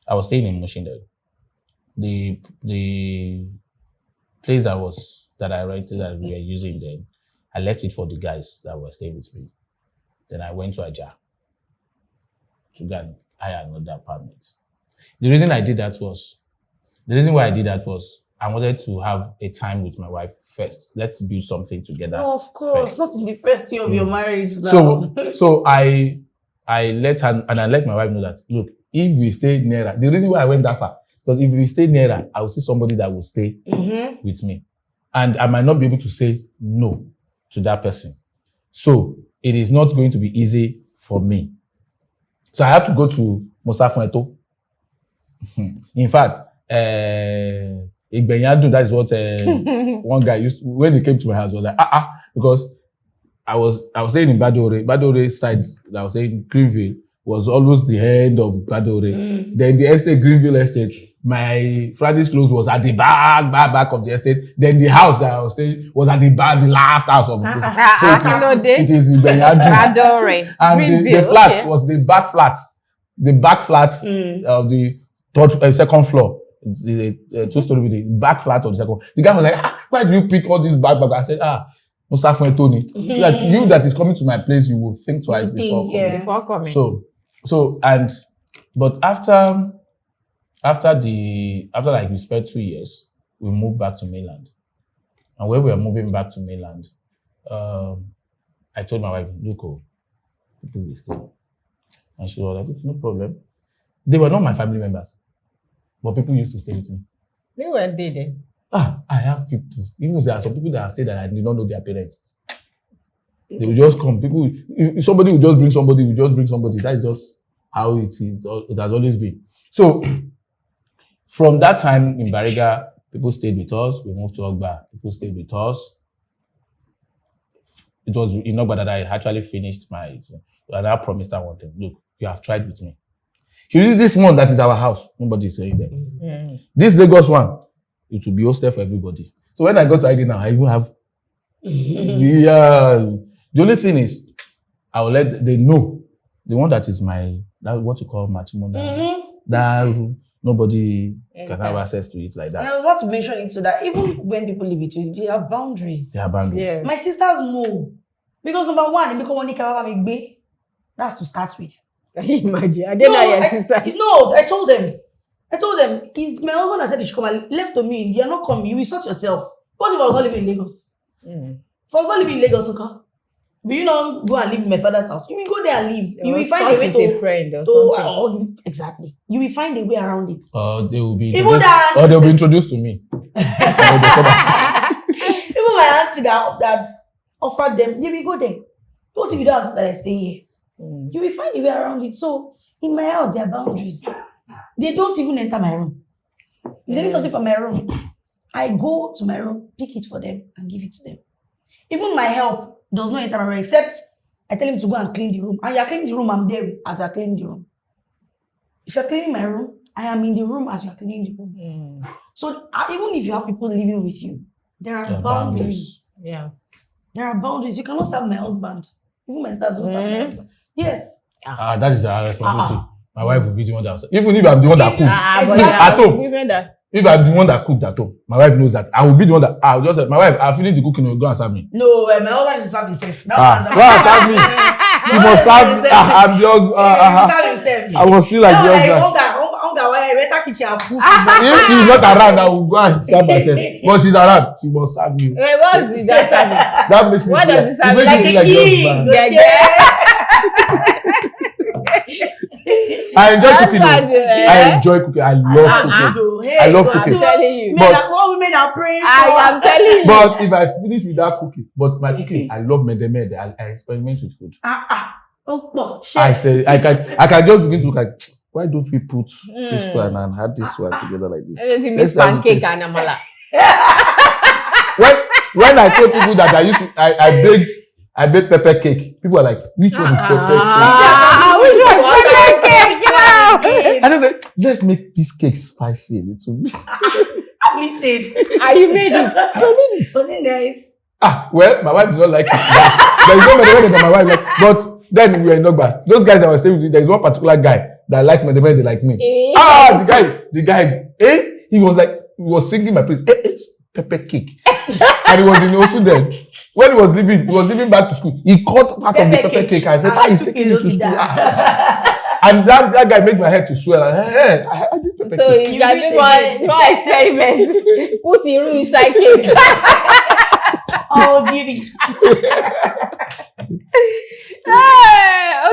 [SPEAKER 2] I was staying in Mushin then. The place that I rented that we were using then, I left it for the guys that were staying with me. Then I went to Aja to go and hire another apartment. The reason why I did that was I wanted to have a time with my wife first. Let's build something together.
[SPEAKER 6] No, of course,
[SPEAKER 2] first.
[SPEAKER 6] not in the first year of your marriage. Now.
[SPEAKER 2] So I let her, and I let my wife know that, look, if we stay nearer, the reason why I went that far, because if we stay nearer, I will see somebody that will stay with me. And I might not be able to say no to that person. So it is not going to be easy for me. So I have to go to Musa Fueto In fact, Igbenyadu, that's what one guy used to, when he came to my house, was like, because I was saying in Badore side, I was saying Greenville was always the end of Badore. Then the estate, Greenville estate, my Friday's close was at the back of the estate. Then the house that I was staying was at the last house of the place. It is Igbenyadu.
[SPEAKER 1] Badore.
[SPEAKER 2] And the flat was the back flat. The back flat of the second floor. It's the 2-story with the back flat of the second. The guy was like, why do you pick all these back? I said, Musa Tony. So that you that is coming to my place, you will think twice before coming. So but after like we spent 2 years, we moved back to mainland. And when we were moving back to mainland, I told my wife, look, people will stay. And she was like, no problem. They were not my family members, but people used to stay with me.
[SPEAKER 1] They were then.
[SPEAKER 2] I have people. Even though there are some people that have stayed that I did not know their parents. They will just come. People, if somebody will just bring somebody, That is just how it is. It has always been. So, from that time in Bariga, people stayed with us. We moved to Ogba. People stayed with us. It was in Ogba that I actually finished and I promised her one thing. Look, you have tried with me. This one that is our house. Nobody is saying that. This Lagos one, it will be hostel for everybody. So when I got to ID now, I even have the only thing is I will let they know the one that is what you call matrimonial. That nobody can have access to it like that.
[SPEAKER 6] And I was about to mention into that. Even when people live with you, they have boundaries.
[SPEAKER 1] Yeah.
[SPEAKER 6] My sisters know. Because number one, they make one big. That's to start with.
[SPEAKER 1] Can you imagine? I didn't know your sisters.
[SPEAKER 6] No, I told them, it's my husband that said you should come and left to me. You're not coming. You will sort yourself. What if I was not living in Lagos? If I was not living in Lagos, okay? Will you not go and live in my father's house? You will go there and live. You will find a way to
[SPEAKER 1] a friend or something.
[SPEAKER 6] Exactly. You will find a way around it.
[SPEAKER 2] They will be
[SPEAKER 6] Even
[SPEAKER 2] they'll be introduced to me.
[SPEAKER 6] Even my auntie that offered them, they will go there. What if you don't have that I stay here? You will find a way around it. So in my house, there are boundaries. They don't even enter my room. If they need something from my room, I go to my room, pick it for them, and give it to them. Even my help does not enter my room, except I tell him to go and clean the room. And you're cleaning the room, I'm there as you're cleaning the room. If you're cleaning my room, I am in the room as you're cleaning the room. So even if you have people living with you, there are boundaries.
[SPEAKER 1] Yeah.
[SPEAKER 6] There are boundaries. You cannot serve my husband. Even my sisters don't serve my husband. Yes.
[SPEAKER 2] That is our responsibility. My wife will be the one that even if I'm the one that cooked
[SPEAKER 6] at
[SPEAKER 2] home. If I'm the one that cooked at home, my wife knows that. I will be the one that I'll just say, my wife, I'll finish the cooking, you'll go and serve me.
[SPEAKER 6] No, my husband should serve himself.
[SPEAKER 2] Go and serve me. He must serve me. I'm just I must feel like the husband. If she's not around, I will go and serve myself. But she's around, she must serve me.
[SPEAKER 1] Wait, what's with that serving?
[SPEAKER 2] That makes me
[SPEAKER 1] What
[SPEAKER 2] feel
[SPEAKER 1] does it serve?
[SPEAKER 2] like the husband. I enjoy cooking. I enjoy cooking. I love cooking. I love cooking.
[SPEAKER 1] I'm telling you.
[SPEAKER 6] What women are praying for.
[SPEAKER 1] I am telling you.
[SPEAKER 2] But if I finish without cooking, but my cooking, I love mede. I experiment with food. I say I can just begin to look at why don't we put this one and have this one together like this?
[SPEAKER 1] Let's pancake and amala.
[SPEAKER 2] When I told people that I baked pepper cake, people are like, which one is pepper cake?
[SPEAKER 1] Which one is pepper cake?
[SPEAKER 2] And I said, let's make this cake spicy a little bit.
[SPEAKER 6] How many taste?
[SPEAKER 1] You made it.
[SPEAKER 6] Was it nice?
[SPEAKER 2] Well, my wife does not like it. There is no mede that my wife like. But then we were in Ogba. Those guys that were staying with me, there is one particular guy that likes mede, they like me. The guy, he was singing my praise. It's pepper cake. And he was in Osu then. When he was leaving back to school. He cut part of the pepper cake. I said, he's taking it to school. And that guy makes my head to swell. I did pepper cake.
[SPEAKER 1] So you can do more experiments. Put Iru inside cake.
[SPEAKER 6] Oh, beauty.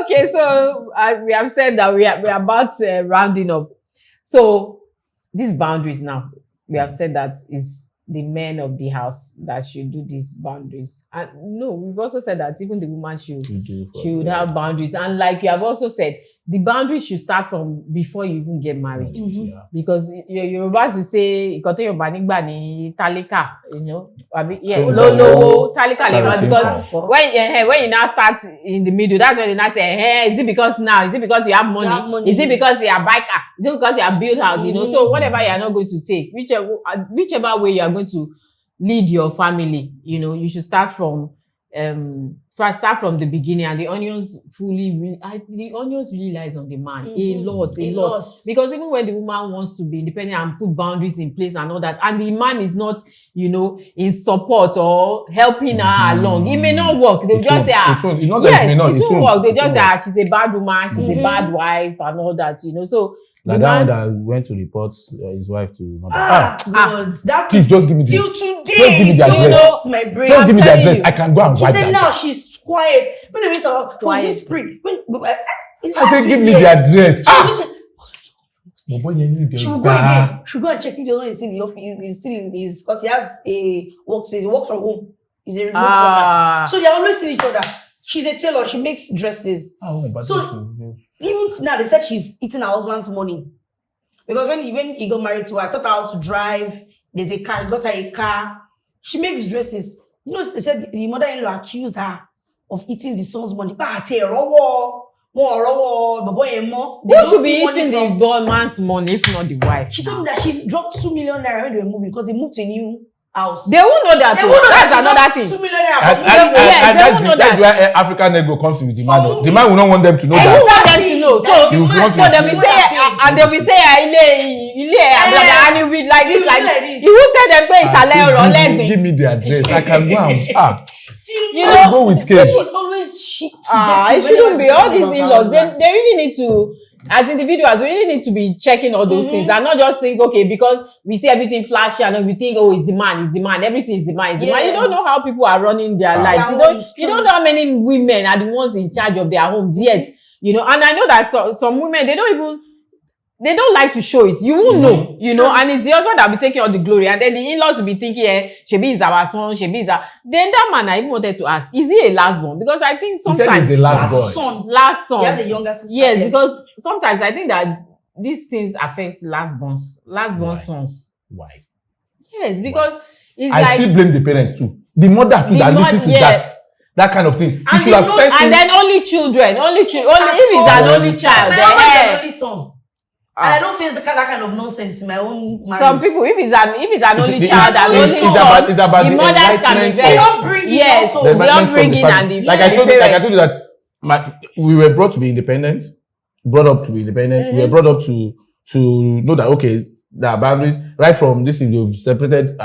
[SPEAKER 1] Okay, so we have said that we are about rounding up. So these boundaries now, we have said that is the men of the house that should do these boundaries. And no, we've also said that even the woman should have boundaries. And like you have also said, the boundaries should start from before you even get married.
[SPEAKER 2] Yeah.
[SPEAKER 1] Because Yorubas will say, "Ikoto Yoruba nigba ni talika," you know,
[SPEAKER 2] So
[SPEAKER 1] low talika level. Because
[SPEAKER 2] simple.
[SPEAKER 1] when you now start in the middle, that's when they now say, "Hey, is it because now? Is it because you have money? Is it because you are biker? Is it because you have built house?" You know, so whatever you are not going to take, whichever way you are going to lead your family, you know, you should start from the beginning. And the onions the onions really lies on the man a lot. Because even when the woman wants to be independent and put boundaries in place and all that, and the man is not, you know, in support or helping her along, it may not work. They'll just say, it won't work. They just say, she's a bad woman, she's a bad wife and all that, you know. So
[SPEAKER 2] like that one that went to report his wife to mother.
[SPEAKER 6] God, that
[SPEAKER 2] Please just give me
[SPEAKER 6] till
[SPEAKER 2] just
[SPEAKER 6] today,
[SPEAKER 2] give me the address.
[SPEAKER 6] my brain.
[SPEAKER 2] Just give me the
[SPEAKER 1] telling
[SPEAKER 2] address.
[SPEAKER 1] you.
[SPEAKER 2] I can go and
[SPEAKER 6] She
[SPEAKER 2] wipe
[SPEAKER 6] said
[SPEAKER 2] that.
[SPEAKER 6] now she's quiet. When they went to
[SPEAKER 1] Quiet.
[SPEAKER 6] whispering.
[SPEAKER 2] I said, give me the address. But boy, you need
[SPEAKER 6] She will
[SPEAKER 2] the
[SPEAKER 6] go again. She will go and check if the owner is still in the office. He's still in his, because he has a workspace. He works from home. He's a remote worker. So they always see each other. She's a tailor. She makes dresses. So even now, they said she's eating her husband's money. Because when he got married to her, I taught her how to drive. There's a car. Got her a car. She makes dresses. You know, they said the mother-in-law accused her of eating the son's money.
[SPEAKER 1] Who should be eating the boy man's money if not the wife?
[SPEAKER 6] She told me that she dropped 2 million naira when they were moving because they moved to a new house.
[SPEAKER 1] They won't know that.
[SPEAKER 6] They won't know
[SPEAKER 1] That's
[SPEAKER 6] that she
[SPEAKER 1] another
[SPEAKER 6] dropped
[SPEAKER 1] thing.
[SPEAKER 6] 2 million naira.
[SPEAKER 2] That's where African ego comes with the man.
[SPEAKER 6] For
[SPEAKER 2] The man will not want them to know
[SPEAKER 1] Who
[SPEAKER 2] that.
[SPEAKER 1] want them to know? So they'll be saying, and they'll be saying, and you'll be like this, like this. You will tell them,
[SPEAKER 2] Give me the address. I can go and
[SPEAKER 1] you
[SPEAKER 2] I'll
[SPEAKER 1] know,
[SPEAKER 2] go with kids.
[SPEAKER 6] She's always
[SPEAKER 1] it shouldn't be all these in-laws. They really need to, as individuals, we really need to be checking all those things and not just think, okay, because we see everything flashy and we think, oh, it's the man, everything is the man, You don't know how people are running their lives. You don't know how many women are the ones in charge of their homes yet. You know, and I know that some women, they don't like to show it. You won't know, you know, and it's the husband that will be taking all the glory. And then the in-laws will be thinking, Shebi is our son, Shebi is our... Then that man, I even wanted to ask, is he a last born? Because I think sometimes...
[SPEAKER 2] He said he's a last boy.
[SPEAKER 1] Last son.
[SPEAKER 6] He has a younger sister.
[SPEAKER 1] Yes, because sometimes I think that these things affect last born sons.
[SPEAKER 2] Why?
[SPEAKER 1] Yes, because it's
[SPEAKER 2] I
[SPEAKER 1] like...
[SPEAKER 2] still blame the parents too. The mother too that listen to that kind of thing. You should have sent him...
[SPEAKER 1] And then only children. If it's an only child.
[SPEAKER 6] My husband is an only son. And I don't feel that kind of nonsense in my own marriage.
[SPEAKER 1] Some people, if it's an only child,
[SPEAKER 2] it's about
[SPEAKER 1] the
[SPEAKER 2] the
[SPEAKER 1] mothers can be very...
[SPEAKER 6] They don't bring in also.
[SPEAKER 1] They don't bring in and the
[SPEAKER 2] like I told you that we were brought to be independent, brought up to be independent. We were brought up to know that, okay, there are boundaries. Right from this, we separated.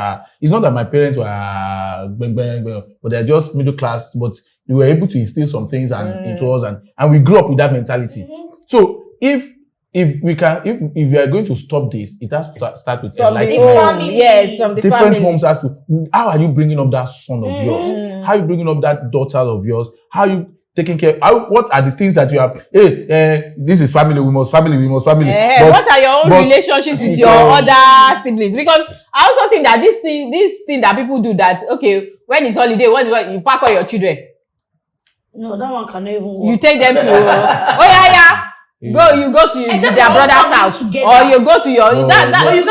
[SPEAKER 2] It's not that my parents were but they're just middle class, but we were able to instill some things and into us, and we grew up with that mentality. So if we are going to stop this, it has to start with
[SPEAKER 6] family.
[SPEAKER 1] Yes, from the
[SPEAKER 2] different
[SPEAKER 1] family.
[SPEAKER 2] homes. How are you bringing up that son of yours? How are you bringing up that daughter of yours? How are you taking care? What are the things that you have? This is family. We must family.
[SPEAKER 1] What are your own relationships with your other siblings? Because I also think that this thing that people do, that okay, when it's holiday, what you pack all your children.
[SPEAKER 6] No, that one cannot even work.
[SPEAKER 1] You take them to you go to their brother's house, or you go to your
[SPEAKER 6] you can't do
[SPEAKER 1] it's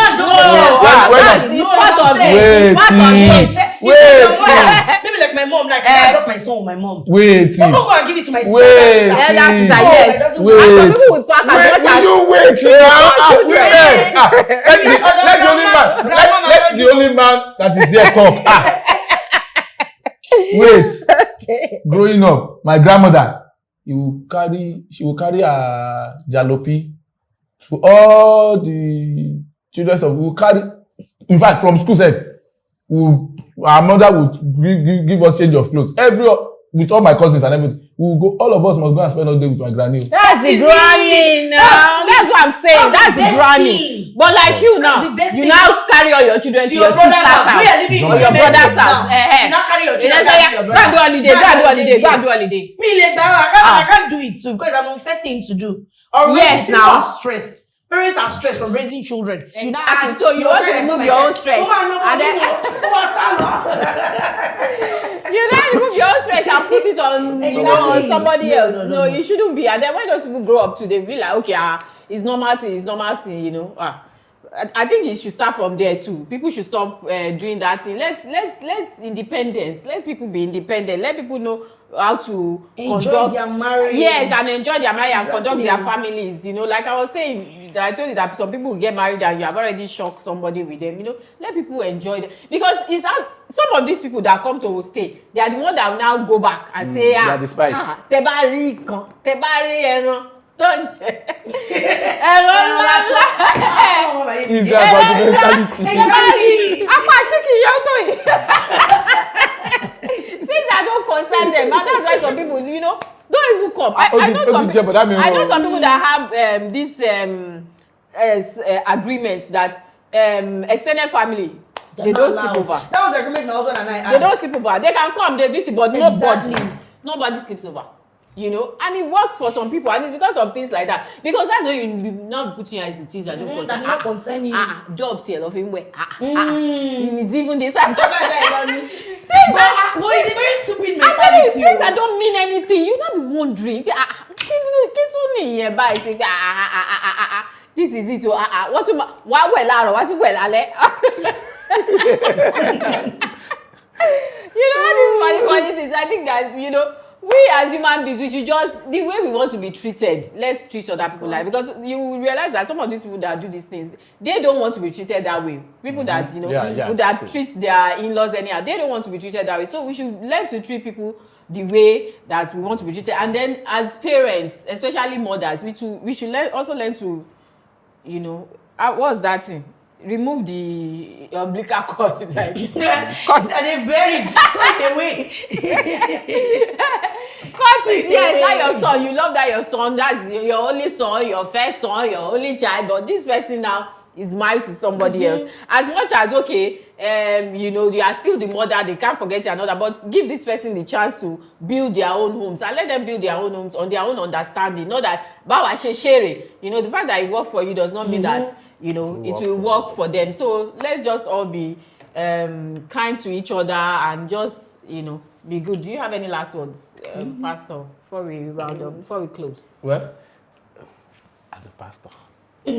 [SPEAKER 1] part of it.
[SPEAKER 6] Maybe like my mom, like I drop my son with my mom.
[SPEAKER 2] Wait.
[SPEAKER 6] I'm not going to give it to my sister.
[SPEAKER 1] That's yes. And some people will pack as much as
[SPEAKER 2] you wait let the only man that is here talk. Wait. Growing up, my grandmother, she will carry a jalopy to all the children we will carry. In fact, from school our mother would give us change of clothes. With all my cousins and everything, we will go. All of us must go and spend all day with my granny.
[SPEAKER 1] That's the granny now. That's what I'm saying. That's the granny. But like you now, you now carry all your children to your sister's house or your brother's house.
[SPEAKER 6] You now carry your children to your brother's
[SPEAKER 1] house. Go and do holiday.
[SPEAKER 6] I can't do it too because I'm an unfair thing to do.
[SPEAKER 1] Yes, now.
[SPEAKER 6] Are stressed. Parents are stressed from raising children.
[SPEAKER 1] Exactly. So you want to remove your own stress. You then remove your own stress and put put it on, you know, on somebody else. No, you shouldn't be. And then when those people grow up to, they be like, okay, it's normal thing, you know. I think it should start from there too. People should stop doing that thing. Let's independence. Let people be independent. Let people know how to
[SPEAKER 6] enjoy their marriage.
[SPEAKER 1] Yes, and enjoy their marriage and conduct their families. You know, like I was saying, I told you that some people get married and you have already shocked somebody with them. You know, let people enjoy them, because it's some of these people that come to stay, they are the ones that will now go back and say,
[SPEAKER 2] they are the spice.
[SPEAKER 1] Tẹ́ bá rí kan, tẹ́ bá rí ẹran. Don't
[SPEAKER 2] It's about the mentality.
[SPEAKER 1] Apa chicken yauto. Things that don't concern them, and that's why some people, you know, don't even come. I know some people that have this agreements that extended family, they don't sleep over.
[SPEAKER 6] That was agreement my husband and I.
[SPEAKER 1] They don't sleep over. They can come, they visit, but nobody sleeps over. You know, and it works for some people, and it's because of things like that. Because that's why you not putting your eyes in things that don't concern you. Job tell of him where it's even this time.
[SPEAKER 6] But it's a very stupid mentality.
[SPEAKER 1] Things that don't mean anything. You not be wondering. This is it. What you you know, these funny things. I think that, you know, we as human beings, we should just, the way we want to be treated, let's treat other people like, because you will realize that some of these people that do these things, they don't want to be treated that way. People that, you know, that treat their in-laws anyhow, they don't want to be treated that way. So we should learn to treat people the way that we want to be treated. And then as parents, especially mothers, we should also learn to, you know, what's that thing? Remove the umbilical cord, like
[SPEAKER 6] cut and they bury it, throw away.
[SPEAKER 1] Cut it, yes, not your son. You love that your son, that's your only son, your first son, your only child, but this person now is married to somebody else. As much as, okay, you know, you are still the mother, they can't forget your another, but give this person the chance to build their own homes and let them build their own homes on their own understanding. Not that, bawa she share, you know, the fact that it worked for you does not mean that, you know, it will work for them. So let's just all be kind to each other and just, you know, be good. Do you have any last words, Pastor, before we round up, before we close?
[SPEAKER 2] Well, as a pastor.
[SPEAKER 1] As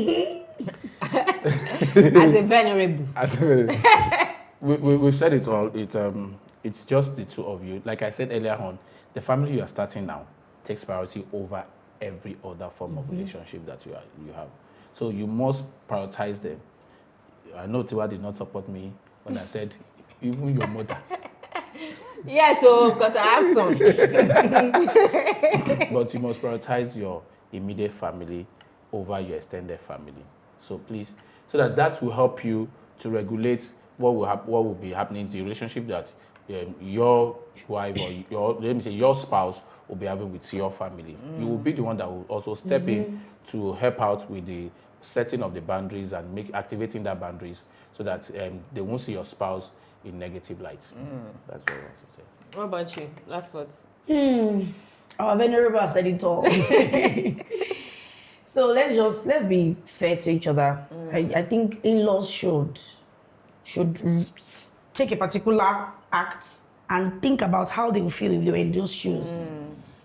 [SPEAKER 1] a venerable.
[SPEAKER 2] We've said it all. It's just the two of you. Like I said earlier on, the family you are starting now takes priority over every other form of relationship that you have. So you must prioritize them. I know Tiwa did not support me when I said, even your mother.
[SPEAKER 1] Yeah, so because I have some.
[SPEAKER 2] But you must prioritize your immediate family over your extended family. So please, so that will help you to regulate what will be happening to the relationship that your wife or your spouse will be having with your family. You will be the one that will also step in to help out with the setting of the boundaries and activating that boundaries so that they won't see your spouse in negative light. That's what I want to say.
[SPEAKER 1] What about you? Last words.
[SPEAKER 6] Our venerable said it all. So let's be fair to each other. I think in-laws should take a particular act and think about how they will feel if they were in those shoes.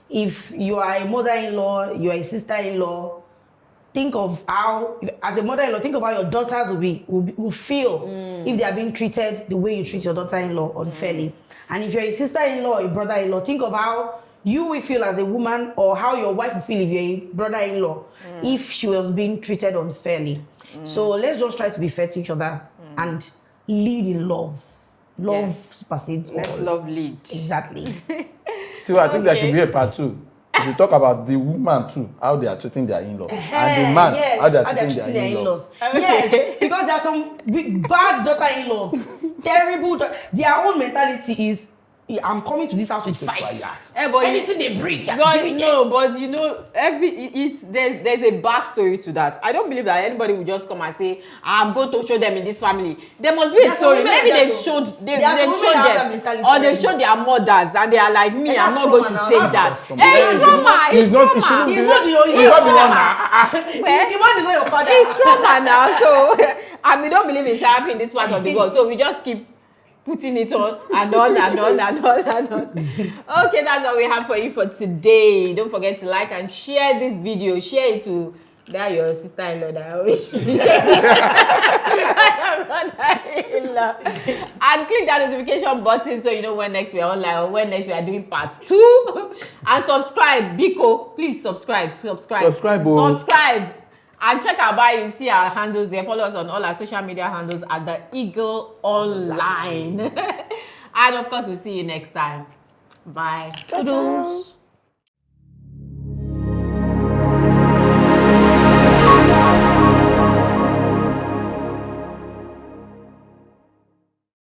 [SPEAKER 6] If you are a mother-in-law, you are a sister-in-law, think of how, as a mother-in-law, think of how your daughters will feel if they are being treated the way you treat your daughter-in-law unfairly. And if you're a sister-in-law or a brother-in-law, think of how you will feel as a woman or how your wife will feel if you're a brother-in-law if she was being treated unfairly. So let's just try to be fair to each other and lead in love. Love supersedes all.
[SPEAKER 1] Let's love lead.
[SPEAKER 6] Exactly.
[SPEAKER 2] So I think there should be a part 2. We should talk about the woman too, how they are treating their in-laws, and the man, how they are treating their in-laws.
[SPEAKER 6] Yes, because there are some bad daughter-in-laws, terrible. Their own mentality is, I'm coming to this house with fights.
[SPEAKER 1] But
[SPEAKER 6] anything they bring.
[SPEAKER 1] But you know, there's a backstory to that. I don't believe that anybody will just come and say, I'm going to show them in this family. There must be a story. Maybe they've showed them, or they've showed their mothers, and they are like, me, I'm not going to take that. It's trauma. It's not the one. The man is not your father. It's trauma now. So, and we don't believe in therapy in this part of the world. So we just keep putting it on and on and on and on and on. Okay, that's all we have for you for today. Don't forget to like and share this video. Share it to that your sister-in-law that I always brother-in-law. And click that notification button so you know when next we are online or when next we are doing part 2. And subscribe, Biko. Please subscribe.
[SPEAKER 2] Subscribe.
[SPEAKER 1] And check our bio, you see our handles there. Follow us on all our social media handles at the Eagle Online. And of course, we'll see you next time. Bye.
[SPEAKER 2] Toodles.